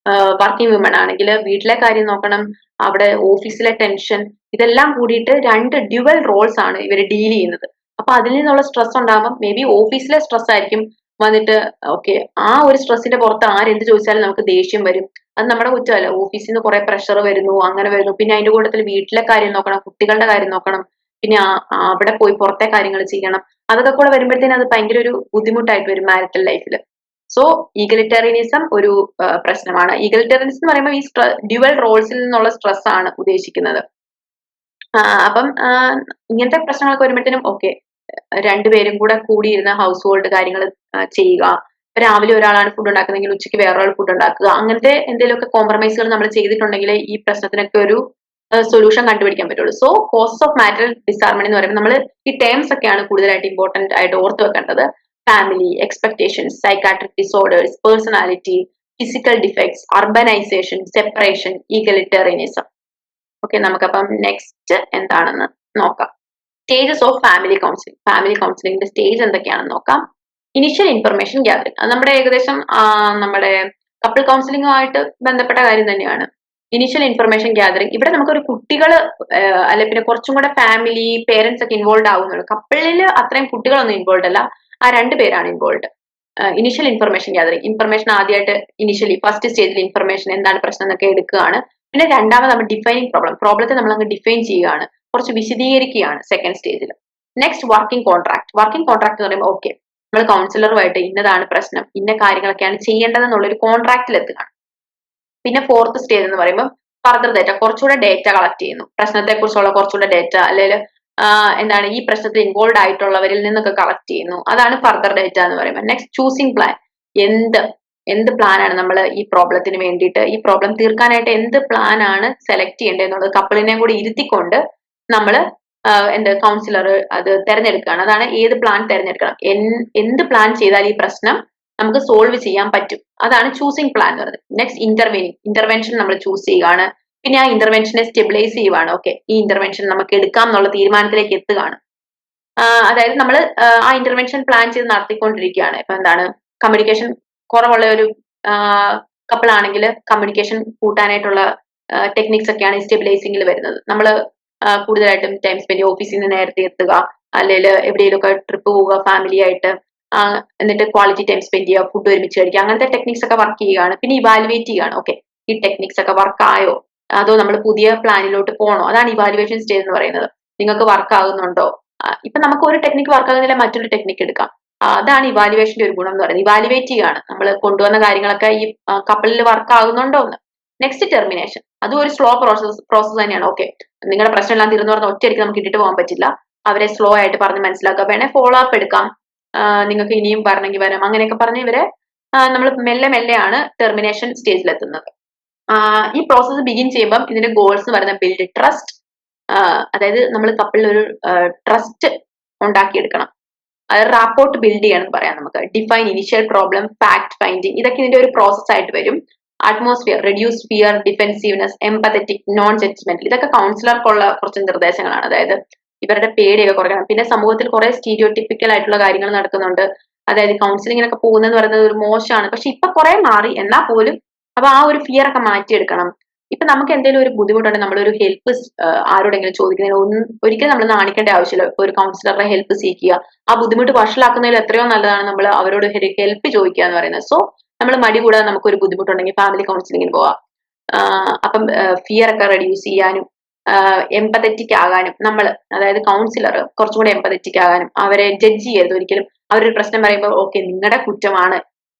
വർക്കിംഗ് വിമൺ ആണെങ്കിൽ വീട്ടിലെ കാര്യം നോക്കണം, അവിടെ ഓഫീസിലെ ടെൻഷൻ, ഇതെല്ലാം കൂടിയിട്ട് രണ്ട് ഡ്യുവൽ റോൾസ് ആണ് ഇവർ ഡീൽ ചെയ്യുന്നത്. അപ്പൊ അതിൽ നിന്നുള്ള സ്ട്രെസ് ഉണ്ടാകുമ്പോൾ മേ ബി ഓഫീസിലെ സ്ട്രെസ് ആയിരിക്കും വന്നിട്ട്, ഓക്കെ ആ ഒരു സ്ട്രെസ്സിന്റെ പുറത്ത് ആരെന്ത് ചോദിച്ചാലും നമുക്ക് ദേഷ്യം വരും. അത് നമ്മുടെ കുറ്റമല്ല, ഓഫീസിൽ നിന്ന് കുറെ പ്രഷർ വരുന്നു, അങ്ങനെ വരുന്നു. പിന്നെ അതിന്റെ കൂട്ടത്തിൽ വീട്ടിലെ കാര്യം നോക്കണം, കുട്ടികളുടെ കാര്യം നോക്കണം, പിന്നെ അവിടെ പോയി പുറത്തെ കാര്യങ്ങൾ ചെയ്യണം. അതൊക്കെ കൂടെ വരുമ്പോഴത്തേനും അത് ഭയങ്കര ഒരു ബുദ്ധിമുട്ടായിട്ട് വരും മാരിറ്റൽ ലൈഫിൽ. സോ ഈഗലിറ്റേറിയനിസം ഒരു പ്രശ്നമാണ്. ഈഗലിറ്റേറിയനിസം എന്ന് പറയുമ്പോൾ ഈ ഡ്യുവൽ റോൾസിൽ നിന്നുള്ള സ്ട്രെസ് ആണ് ഉദ്ദേശിക്കുന്നത്. അപ്പം ഇങ്ങനത്തെ പ്രശ്നങ്ങളൊക്കെ വരുമ്പോഴത്തേനും ഓക്കെ രണ്ടുപേരും കൂടെ കൂടിയിരുന്ന ഹൗസ് ഹോൾഡ് കാര്യങ്ങൾ ചെയ്യുക. രാവിലെ ഒരാളാണ് ഫുഡ് ഉണ്ടാക്കുന്നതെങ്കിൽ ഉച്ചയ്ക്ക് വേറൊരാൾ ഫുഡ് ഉണ്ടാക്കുക. അങ്ങനത്തെ എന്തെങ്കിലുമൊക്കെ കോംപ്രമൈസുകൾ നമ്മൾ ചെയ്തിട്ടുണ്ടെങ്കിൽ ഈ പ്രശ്നത്തിനൊക്കെ ഒരു സൊല്യൂഷൻ കണ്ടുപിടിക്കാൻ പറ്റുള്ളൂ. സോ കോസസ് ഓഫ് മാരിറ്റൽ ഡിസാർമണി എന്ന് പറയുമ്പോൾ നമ്മൾ ഈ ടേംസ് ഒക്കെയാണ് കൂടുതലായിട്ട് ഇമ്പോർട്ടന്റ് ആയിട്ട് ഓർത്ത് വെക്കേണ്ടത്. Family, expectations, psychiatric disorders, personality, physical defects, urbanisation, separation, egalitarianism. Okay, നമുക്കപ്പം നെക്സ്റ്റ് എന്താണെന്ന് നോക്കാം. Stages of family counselling. Family കൗൺസിലിംഗിന്റെ സ്റ്റേജ് എന്തൊക്കെയാണെന്ന് നോക്കാം. ഇനിഷ്യൽ ഇൻഫർമേഷൻ ഗ്യാതറിംഗ്, അത് നമ്മുടെ ഏകദേശം നമ്മുടെ കപ്പിൾ കൗൺസിലിംഗുമായിട്ട് ബന്ധപ്പെട്ട കാര്യം തന്നെയാണ്. ഇനിഷ്യൽ ഇൻഫർമേഷൻ ഗ്യാതറിംഗ്, ഇവിടെ നമുക്കൊരു കുട്ടികള് അല്ലെ പിന്നെ കുറച്ചും കൂടെ ഫാമിലി പേരൻസ് ഒക്കെ ഇൻവോൾവ് ആവുന്നുള്ളൂ. കപ്പിളിൽ അത്രയും കുട്ടികളൊന്നും ഇൻവോൾവ് അല്ല, ആ രണ്ടുപേരാണ് involve. Initial information gathering, information ആദ്യമായിട്ട് ഇനിഷ്യലി ഫസ്റ്റ് സ്റ്റേജിൽ ഇൻഫർമേഷൻ എന്താണ് പ്രശ്നം എന്നൊക്കെ എടുക്കുകയാണ്. പിന്നെ രണ്ടാമത് നമ്മൾ ഡിഫൈനിങ് പ്രോബ്ലത്തെ നമ്മൾ അങ്ങ് ഡിഫൈൻ ചെയ്യുകയാണ്, കുറച്ച് വിശദീകരിക്കുകയാണ് സെക്കൻഡ് സ്റ്റേജിൽ. Next working contract. Working contract എന്ന് പറയുമ്പോൾ ഓക്കെ നമ്മൾ കൗൺസിലറുമായിട്ട് ഇന്നതാണ് പ്രശ്നം, ഇന്ന കാര്യങ്ങളൊക്കെയാണ് ചെയ്യേണ്ടതെന്നുള്ള ഒരു കോൺട്രാക്റ്റിൽ എത്തുകയാണ്. പിന്നെ ഫോർത്ത് സ്റ്റേജ് എന്ന് പറയുമ്പോൾ ഫർദർ ഡേറ്റ, കുറച്ചുകൂടെ ഡേറ്റ കളക്ട് ചെയ്യുന്നു, പ്രശ്നത്തെ കുറിച്ചുള്ള കുറച്ചുകൂടെ ഡേറ്റ, അല്ലെങ്കിൽ എന്താണ് ഈ പ്രശ്നത്തിൽ ഇൻവോൾവ് ആയിട്ടുള്ളവരിൽ നിന്നൊക്കെ കളക്ട് ചെയ്യുന്നു. അതാണ് ഫർദർ ഡേറ്റ എന്ന് പറയുമ്പോൾ. നെക്സ്റ്റ് ചൂസിംഗ് പ്ലാൻ, എന്ത് എന്ത് പ്ലാനാണ് നമ്മൾ ഈ പ്രോബ്ലത്തിന് വേണ്ടിയിട്ട്, ഈ പ്രോബ്ലം തീർക്കാനായിട്ട് എന്ത് പ്ലാനാണ് സെലക്ട് ചെയ്യേണ്ടത് എന്നുള്ളത് കപ്പിളിനെ കൂടി ഇരുത്തിക്കൊണ്ട് നമ്മൾ എന്ത് കൗൺസിലർ അത് തെരഞ്ഞെടുക്കുകയാണ്. അതാണ് ഏത് പ്ലാൻ തെരഞ്ഞെടുക്കണം, എന്ത് പ്ലാൻ ചെയ്താൽ ഈ പ്രശ്നം നമുക്ക് സോൾവ് ചെയ്യാൻ പറ്റും, അതാണ് ചൂസിങ് പ്ലാൻ എന്ന് പറയുന്നത്. നെക്സ്റ്റ് ഇന്റർവെൻഷൻ നമ്മൾ ചൂസ് ചെയ്യുകയാണ്. പിന്നെ ആ ഇന്റർവെൻഷനെ സ്റ്റെബിലൈസ് ചെയ്യുവാണ്. ഓക്കെ, ഈ ഇന്റർവെൻഷൻ നമുക്ക് എടുക്കാം എന്നുള്ള തീരുമാനത്തിലേക്ക് എത്തുകയാണ്. അതായത് നമ്മൾ ആ ഇന്റർവെൻഷൻ പ്ലാൻ ചെയ്ത് നടത്തിക്കൊണ്ടിരിക്കുകയാണ്. ഇപ്പൊ എന്താണ്, കമ്മ്യൂണിക്കേഷൻ കുറവുള്ള ഒരു കപ്പിൾ ആണെങ്കിൽ കമ്മ്യൂണിക്കേഷൻ കൂട്ടാനായിട്ടുള്ള ടെക്നിക്സ് ഒക്കെയാണ് ഈ സ്റ്റെബിലൈസിംഗിൽ വരുന്നത്. നമ്മൾ കൂടുതലായിട്ടും ടൈം സ്പെൻഡ് ഓഫീസിൽ നിന്ന് നേരത്തെ എത്തുക, അല്ലെങ്കിൽ എവിടെയെങ്കിലുമൊക്കെ ട്രിപ്പ് പോവുക ഫാമിലി ആയിട്ട്, എന്നിട്ട് ക്വാളിറ്റി ടൈം സ്പെൻഡ് ചെയ്യുക, ഫുഡ് ഒരുമിച്ച് കഴിക്കുക, അങ്ങനത്തെ ടെക്നിക്സ് ഒക്കെ വർക്ക് ചെയ്യുകയാണ്. പിന്നെ ഇവാലുവേറ്റ് ചെയ്യുകയാണ്. ഓക്കെ, ഈ ടെക്നിക്സ് ഒക്കെ വർക്ക് ആയോ, അതോ നമ്മൾ പുതിയ പ്ലാനിലോട്ട് പോകണോ, അതാണ് ഇവാലുവേഷൻ സ്റ്റേജ് എന്ന് പറയുന്നത്. നിങ്ങൾക്ക് വർക്ക് ആകുന്നുണ്ടോ, ഇപ്പൊ നമുക്ക് ഒരു ടെക്നിക്ക് വർക്ക് ആകുന്നില്ല മറ്റൊരു ടെക്നിക്ക് എടുക്കാം. അതാണ് ഇവാലുവേഷന്റെ ഒരു ഗുണം എന്ന് പറയുന്നത്. ഇവാലുവേറ്റ് ചെയ്യുകയാണ്, നമ്മൾ കൊണ്ടുവന്ന കാര്യങ്ങളൊക്കെ ഈ കപ്പിളിൽ വർക്ക് ആകുന്നുണ്ടോ എന്ന്. നെക്സ്റ്റ് ടെർമിനേഷൻ, അതും ഒരു സ്ലോ പ്രോസസ് തന്നെയാണ്. ഓക്കെ, നിങ്ങളുടെ പ്രശ്നം എല്ലാം തീർന്നു പറഞ്ഞാൽ ഒറ്റയടിക്ക് നമുക്ക് ഇട്ടിട്ട് പോകാൻ പറ്റില്ല. അവരെ സ്ലോ ആയിട്ട് പറഞ്ഞ് മനസ്സിലാക്കുക, വേണേ ഫോളോ അപ്പ് എടുക്കാം, നിങ്ങൾക്ക് ഇനിയും വരണമെങ്കിൽ വരാം, അങ്ങനെയൊക്കെ പറഞ്ഞ് ഇവരെ നമ്മൾ മെല്ലെ മെല്ലെയാണ് ടെർമിനേഷൻ സ്റ്റേജിൽ എത്തുന്നത്. ഈ പ്രോസസ്സ് ബിഗിൻ ചെയ്യുമ്പോൾ ഇതിന്റെ ഗോൾസ് പറയുന്ന ബിൽഡ് ട്രസ്റ്റ്, അതായത് നമ്മൾ കപ്പിളിൽ ഒരു ട്രസ്റ്റ് ഉണ്ടാക്കിയെടുക്കണം. അതായത് റാപ്പോർട്ട് ബിൽഡ് ചെയ്യണം പറയാം നമുക്ക്. Define initial problem, fact finding, ഇതൊക്കെ ഇതിന്റെ ഒരു പ്രോസസ് ആയിട്ട് വരും. Atmosphere, reduce fear, defensiveness, empathetic, non judgmental, ഇതൊക്കെ കൗൺസിലർക്കുള്ള കുറച്ച് നിർദ്ദേശങ്ങളാണ്. അതായത് ഇവരുടെ പേടിയൊക്കെ കുറയ്ക്കണം. പിന്നെ സമൂഹത്തിൽ കുറെ സ്റ്റീരിയോടിപ്പിക്കൽ ആയിട്ടുള്ള കാര്യങ്ങൾ നടക്കുന്നുണ്ട്. അതായത് കൗൺസിലിങ്ങിനൊക്കെ പോകുന്നതെന്ന് പറയുന്നത് ഒരു മോശമാണ്, പക്ഷെ ഇപ്പൊ കുറെ മാറി എന്നാൽ പോലും. അപ്പൊ ആ ഒരു ഫിയർ ഒക്കെ മാറ്റിയെടുക്കണം. ഇപ്പൊ നമുക്ക് എന്തെങ്കിലും ഒരു ബുദ്ധിമുട്ടുണ്ടെങ്കിൽ നമ്മളൊരു ഹെൽപ്പ് ആരോടെങ്കിലും ചോദിക്കുന്നതിന് ഒരിക്കലും നമ്മൾ നാണിക്കേണ്ട ആവശ്യമില്ല. ഇപ്പൊ ഒരു കൗൺസിലറുടെ ഹെൽപ്പ് സീക്കുക, ആ ബുദ്ധിമുട്ട് വഷളാക്കുന്നതിൽ എത്രയോ നല്ലതാണ് നമ്മൾ അവരോട് ഹെൽപ്പ് ചോദിക്കുക എന്ന് പറയുന്നത്. സോ നമ്മൾ മടി കൂടാതെ നമുക്ക് ഒരു ബുദ്ധിമുട്ടുണ്ടെങ്കിൽ ഫാമിലി കൗൺസിലിങ്ങിന് പോവാം. അപ്പം ഫിയർ ഒക്കെ റെഡ്യൂസ് ചെയ്യാനും എംപതറ്റിക് ആകാനും നമ്മൾ, അതായത് കൗൺസിലർ കുറച്ചും കൂടെ എംപതറ്റിക് ആകാനും, അവരെ ജഡ്ജ് ചെയ്യരുത് ഒരിക്കലും. അവരൊരു പ്രശ്നം പറയുമ്പോൾ ഓക്കെ നിങ്ങളുടെ കുറ്റമാണ്,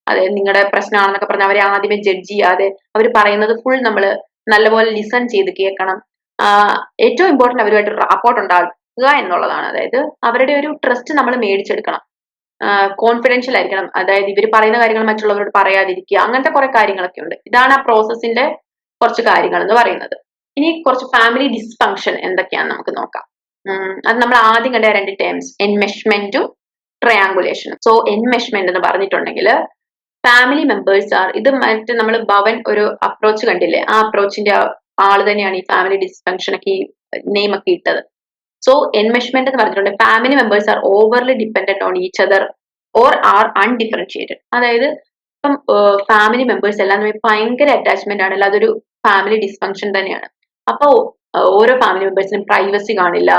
അതായത് നിങ്ങളുടെ പ്രശ്നമാണെന്നൊക്കെ പറഞ്ഞ് അവരെ ആദ്യമേ ജഡ്ജ് ചെയ്യാതെ അവർ പറയുന്നത് ഫുൾ നമ്മൾ നല്ലപോലെ ലിസൺ ചെയ്ത് കേൾക്കണം. ഏറ്റവും ഇമ്പോർട്ടന്റ് അവരുമായിട്ട് റാപ്പോർട്ട് ഉണ്ടാക്കുക എന്നുള്ളതാണ്. അതായത് അവരുടെ ഒരു ട്രസ്റ്റ് നമ്മൾ മേടിച്ചെടുക്കണം. കോൺഫിഡൻഷ്യൽ ആയിരിക്കണം. അതായത് ഇവർ പറയുന്ന കാര്യങ്ങൾ മറ്റുള്ളവരോട് പറയാതിരിക്കുക, അങ്ങനത്തെ കുറെ കാര്യങ്ങളൊക്കെ ഉണ്ട്. ഇതാണ് ആ പ്രോസസ്സിന്റെ കുറച്ച് കാര്യങ്ങൾ എന്ന് പറയുന്നത്. ഇനി കുറച്ച് ഫാമിലി ഡിസ്ഫങ്ഷൻ എന്തൊക്കെയാണെന്ന് നമുക്ക് നോക്കാം. അത് നമ്മൾ ആദ്യം കണ്ട രണ്ട് ടേംസ്, എൻമെഷ്മെന്റും ട്രയാങ്കുലേഷനും. സോ എൻമെഷ്മെന്റ് എന്ന് പറഞ്ഞിട്ടുണ്ടെങ്കിൽ ഫാമിലി മെമ്പേഴ്സ് ആർ, ഇത് മറ്റേ നമ്മൾ ഭവൻ ഒരു അപ്രോച്ച് കണ്ടില്ലേ, ആ അപ്രോച്ചിന്റെ ആള് തന്നെയാണ് ഈ ഫാമിലി ഡിസ്ഫങ്ഷൻ ഒക്കെ ഈ നെയിം ഒക്കെ ഇട്ടത്. സോ എൻമെഷ്മെന്റ് എന്ന് പറഞ്ഞിട്ടുണ്ട് family members are overly dependent on each other or are undifferentiated. അതായത് ഇപ്പം ഫാമിലി മെമ്പേഴ്സ് എല്ലാം തമ്മിൽ ഭയങ്കര അറ്റാച്ച്മെന്റ് ആണ്, അല്ലാതെ ഒരു ഫാമിലി ഡിസ്ഫങ്ഷൻ തന്നെയാണ്. അപ്പൊ ഓരോ ഫാമിലി മെമ്പേഴ്സിനും പ്രൈവസി കാണില്ല,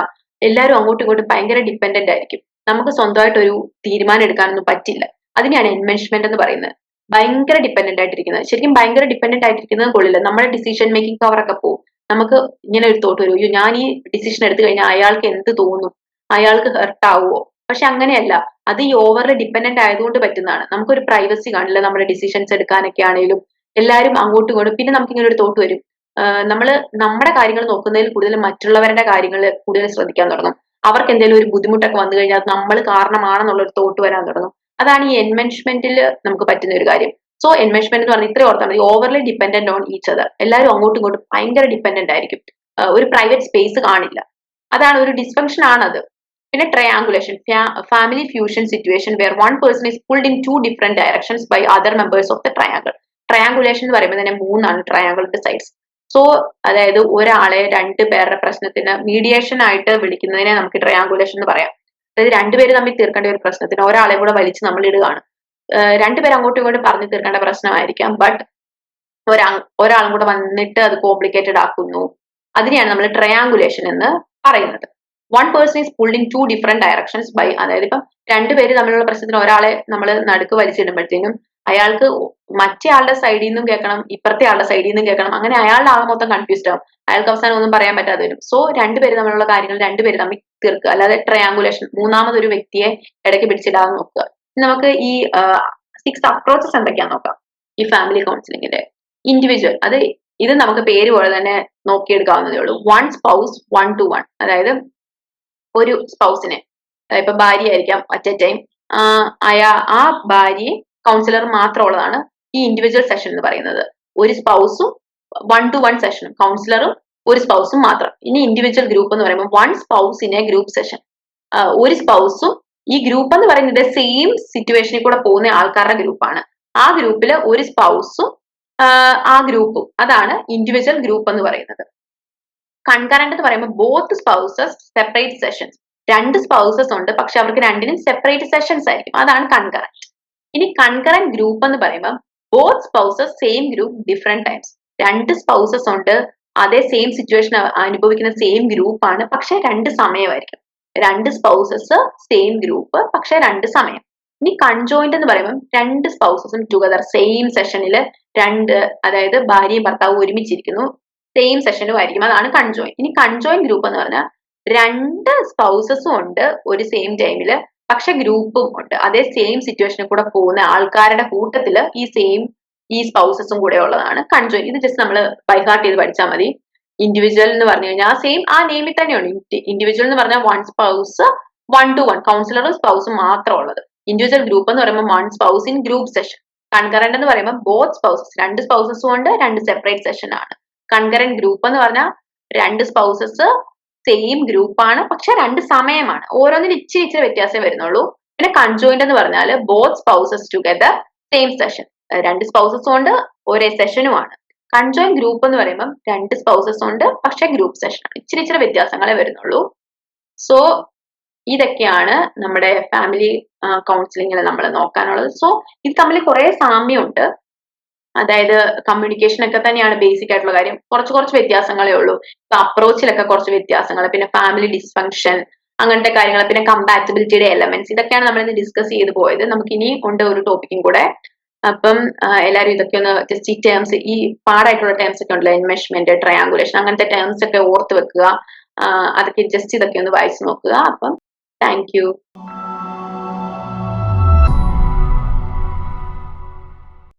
എല്ലാവരും അങ്ങോട്ടും ഇങ്ങോട്ടും ഭയങ്കര ഡിപ്പെൻഡന്റ് ആയിരിക്കും. നമുക്ക് സ്വന്തമായിട്ട് ഒരു തീരുമാനം എടുക്കാനൊന്നും പറ്റില്ല. അതിനെയാണ് എൻമെഷ്മെന്റ് എന്ന് പറയുന്നത്. ഭയങ്കര ഡിപ്പെൻഡന്റ് ആയിട്ടിരിക്കുന്നത്. ശരിക്കും ഭയങ്കര ഡിപ്പെൻഡന്റ് ആയിട്ടിരിക്കുന്നത് കൊള്ളില്ല, നമ്മുടെ ഡിസിഷൻ മേക്കിംഗ് പവർ ഒക്കെ പോകും. നമുക്ക് ഇങ്ങനെ ഒരു തോട്ട് വരും, അയ്യോ ഞാൻ ഈ ഡിസിഷൻ എടുത്തു കഴിഞ്ഞാൽ അയാൾക്ക് എന്ത് തോന്നും, അയാൾക്ക് ഹെർട്ട് ആവുമോ. പക്ഷെ അങ്ങനെയല്ല, അത് ഈ ഓവർലി ഡിപ്പെൻഡന്റ് ആയതുകൊണ്ട് പറ്റുന്നതാണ്. നമുക്കൊരു പ്രൈവസി കാണില്ല നമ്മുടെ ഡിസിഷൻസ് എടുക്കാനൊക്കെ ആണെങ്കിലും. എല്ലാവരും അങ്ങോട്ടും ഇങ്ങോട്ടും. പിന്നെ നമുക്ക് ഇങ്ങനെ ഒരു തോട്ട് വരും, നമ്മൾ നമ്മുടെ കാര്യങ്ങൾ നോക്കുന്നതിൽ കൂടുതൽ മറ്റുള്ളവരുടെ കാര്യങ്ങൾ കൂടുതൽ ശ്രദ്ധിക്കാൻ തുടങ്ങും. അവർക്ക് എന്തെങ്കിലും ഒരു ബുദ്ധിമുട്ടൊക്കെ വന്നു കഴിഞ്ഞാൽ അത് നമ്മൾ കാരണമാണെന്നുള്ളൊരു തോട്ട് വരാൻ തുടങ്ങും. അതാണ് ഈ എൻമെഷ്മെന്റിൽ നമുക്ക് പറ്റുന്ന ഒരു കാര്യം. സോ എൻമെഷ്മെന്റ് എന്ന് പറഞ്ഞാൽ ഇത്രയും ഓർത്താൽ മതി, overly dependent on each other. എല്ലാവരും അങ്ങോട്ടും ഇങ്ങോട്ടും ഭയങ്കര ഡിപ്പെൻഡന്റ് ആയിരിക്കും, ഒരു പ്രൈവറ്റ് സ്പേസ് കാണില്ല. അതാണ് ഒരു ഡിസ്ഫങ്ഷൻ ആണത്. പിന്നെ triangulation, family fusion situation where one person is pulled in two different directions by other members of the triangle. Triangulation എന്ന് പറയുമ്പോൾ തന്നെ മൂന്നാണ് ട്രയാങ്കിളിന്റെ സൈഡ്സ്. സോ അതായത് ഒരാളെ രണ്ടു പേരുടെ പ്രശ്നത്തിന് മീഡിയേഷൻ ആയിട്ട് വിളിക്കുന്നതിനെ നമുക്ക് ട്രയാങ്കുലേഷൻ എന്ന് പറയാം. അതായത് രണ്ടുപേര് തമ്മിൽ തീർക്കേണ്ട ഒരു പ്രശ്നത്തിന് ഒരാളെ കൂടെ വലിച്ച് നമ്മൾ ഇടുകയാണ്. രണ്ടുപേരും അങ്ങോട്ടും ഇങ്ങോട്ടും പറഞ്ഞു തീർക്കേണ്ട പ്രശ്നമായിരിക്കാം, ബട്ട് ഒരാളും കൂടെ വന്നിട്ട് അത് കോംപ്ലിക്കേറ്റഡ് ആക്കുന്നു. അതിനെയാണ് നമ്മൾ ട്രയാങ്കുലേഷൻ എന്ന് പറയുന്നത്. One person is pulled in two different directions by, അതായത് ഇപ്പം രണ്ടുപേര് തമ്മിലുള്ള പ്രശ്നത്തിന് ഒരാളെ നമ്മൾ നടുക്ക് വലിച്ചിടുമ്പോഴത്തേനും അയാൾക്ക് മറ്റേ ആളുടെ സൈഡിൽ നിന്നും കേൾക്കണം, ഇപ്പുറത്തെ ആളുടെ സൈഡിൽ നിന്നും കേൾക്കണം. അങ്ങനെ അയാളുടെ ആകെ മൊത്തം കൺഫ്യൂസ്ഡ് ആവും, അയാൾക്ക് അവസാനം ഒന്നും പറയാൻ പറ്റാതെ വരും. സോ രണ്ടുപേര് തമ്മിലുള്ള കാര്യങ്ങൾ രണ്ടുപേര് തമ്മിൽ തീർക്കുക, അല്ലാതെ ട്രയാങ്കുലേഷൻ മൂന്നാമതൊരു വ്യക്തിയെ ഇടയ്ക്ക് പിടിച്ചിടാതെ നോക്കുക. നമുക്ക് ഈ 6 അപ്രോച്ചസ് എന്തൊക്കെയാന്ന് നോക്കാം ഈ ഫാമിലി കൗൺസിലിംഗിന്റെ. ഇൻഡിവിജ്വൽ, ഇത് നമുക്ക് പേര് പോലെ തന്നെ നോക്കിയെടുക്കാവുന്നതേ ഉള്ളൂ. വൺ സ്പൗസ് 1 to 1, അതായത് ഒരു സ്പൗസിനെ, ഇപ്പൊ ഭാര്യ ആയിരിക്കാം അറ്റ് എ ടൈം, ആ ഭാര്യയെ കൗൺസിലർ മാത്രമുള്ളതാണ് ഈ ഇൻഡിവിജ്വൽ സെഷൻ എന്ന് പറയുന്നത്. ഒരു സ്പൗസും 1-to-1 സെഷനും, കൗൺസിലറും ഒരു സ്പൗസും മാത്രം. ഇനി ഇൻഡിവിജ്വൽ ഗ്രൂപ്പ് എന്ന് പറയുമ്പോൾ 1 spouse in A group session. ഒരു സ്പൗസും, ഈ ഗ്രൂപ്പ് എന്ന് പറയുന്നത് സെയിം സിറ്റുവേഷനിൽ കൂടെ പോകുന്ന ആൾക്കാരുടെ ഗ്രൂപ്പാണ്. ആ ഗ്രൂപ്പിൽ ഒരു സ്പൗസും ആ ഗ്രൂപ്പും, അതാണ് ഇൻഡിവിജ്വൽ ഗ്രൂപ്പ് എന്ന് പറയുന്നത്. കൺകറന്റ് എന്ന് പറയുമ്പോൾ both spouses separate sessions. 2 spouses ഉണ്ട്, പക്ഷെ അവർക്ക് രണ്ടിനും സെപ്പറേറ്റ് സെഷൻസ് ആയിരിക്കും, അതാണ് കൺകറന്റ്. ഇനി കൺകറന്റ് ഗ്രൂപ്പ് എന്ന് പറയുമ്പോൾ both spouses same group different times. 2 spouses ഉണ്ട്, അതേ സെയിം സിറ്റുവേഷൻ അനുഭവിക്കുന്ന സെയിം ഗ്രൂപ്പാണ്, പക്ഷെ 2 സമയമായിരിക്കും. 2 സ്പൗസസ് സെയിം ഗ്രൂപ്പ്, പക്ഷെ 2 സമയം. ഇനി കൺജോയിന്റ് എന്ന് പറയുമ്പോൾ 2 സ്പൗസസും ടുഗദർ സെയിം സെഷനിൽ, അതായത് ഭാര്യയും ഭർത്താവും ഒരുമിച്ചിരിക്കുന്നു, സെയിം സെഷനും ആയിരിക്കും, അതാണ് കൺജോയിന്റ്. ഇനി കൺജോയിന്റ് ഗ്രൂപ്പ് എന്ന് പറഞ്ഞാൽ 2 സ്പൗസസും ഉണ്ട് ഒരു സെയിം ടൈമില്, പക്ഷെ ഗ്രൂപ്പും ഉണ്ട്, അതേ സെയിം സിറ്റുവേഷനിൽ കൂടെ പോകുന്ന ആൾക്കാരുടെ കൂട്ടത്തില് ഈ സ്പൗസസും കൂടെ ഉള്ളതാണ് കൺജോയിന്റ്. ഇത് ജസ്റ്റ് നമ്മൾ ബൈഹാർട്ട് ചെയ്ത് പഠിച്ചാൽ മതി. ഇൻഡിവിജ്വൽ എന്ന് പറഞ്ഞു കഴിഞ്ഞാൽ സെയിം ആ നെയിമിൽ തന്നെയുണ്ട്. ഇൻഡിവിജ്വൽ എന്ന് പറഞ്ഞാൽ 1 സ്പൗസ് 1-to-1, കൗൺസിലറും സ്പൗസും മാത്രം ഉള്ളത്. ഇൻഡിവിജ്വൽ ഗ്രൂപ്പ് എന്ന് പറയുമ്പോൾ 1 spouse in group session. Concurrent എന്ന് പറയുമ്പോൾ ബോത്ത് സ്പൗസസ്, 2 സ്പൗസസും ഉണ്ട്, 2 സെപ്പറേറ്റ് സെഷൻ ആണ്. കൺകറന്റ് ഗ്രൂപ്പ് എന്ന് പറഞ്ഞാൽ 2 സ്പൗസസ് സെയിം ഗ്രൂപ്പാണ്, പക്ഷെ 2 സമയമാണ്. ഓരോന്നിനും ഇച്ചിരി വ്യത്യാസം വരുന്നുള്ളൂ. പിന്നെ കൺജോയിന്റ് എന്ന് പറഞ്ഞാൽ both spouses together same session. 2 സ്പൗസസും ഉണ്ട്, ഒരേ സെഷനുമാണ്. കൺജോയിന്റ് ഗ്രൂപ്പ് എന്ന് പറയുമ്പോൾ 2 സ്പൗസസ് ഉണ്ട്, പക്ഷെ ഗ്രൂപ്പ് സെഷൻ ആണ്. ഇച്ചിരി വ്യത്യാസങ്ങളെ വരുന്നുള്ളൂ. സോ ഇതൊക്കെയാണ് നമ്മുടെ ഫാമിലി കൗൺസിലിംഗിൽ നമ്മൾ നോക്കാനുള്ളത്. സോ ഇത് തമ്മിൽ കുറെ സാമ്യമുണ്ട്. അതായത് കമ്മ്യൂണിക്കേഷൻ ഒക്കെ തന്നെയാണ് ബേസിക് ആയിട്ടുള്ള കാര്യം, കുറച്ച് വ്യത്യാസങ്ങളേ ഉള്ളൂ. അപ്രോച്ചിലൊക്കെ കുറച്ച് വ്യത്യാസങ്ങൾ, പിന്നെ ഫാമിലി ഡിസ്ഫങ്ഷൻ അങ്ങനത്തെ കാര്യങ്ങൾ, പിന്നെ കമ്പാറ്റബിലിറ്റിയുടെ എലമെന്റ്സ്, ഇതൊക്കെയാണ് നമ്മൾ ഇന്ന് ഡിസ്കസ് ചെയ്ത് പോയത്. നമുക്ക് ഇനി ഉണ്ട് ഒരു ടോപ്പിക്കും കൂടെ. അപ്പം എല്ലാവരും ഇതൊക്കെ ഒന്ന് ജസ്റ്റ് ഈ ടേംസ്, ഈ പാടായിട്ടുള്ള ടേംസ് ഒക്കെ ഉണ്ടല്ലോ, എൻമെഷ്മെന്റ്, ട്രയാങ്കുലേഷൻ, അങ്ങനത്തെ ടേംസ് ഒക്കെ ഓർത്ത് വെക്കുക. അതൊക്കെ ജസ്റ്റ് ഇതൊക്കെ ഒന്ന് വായിച്ചു നോക്കുക. അപ്പം താങ്ക് യു.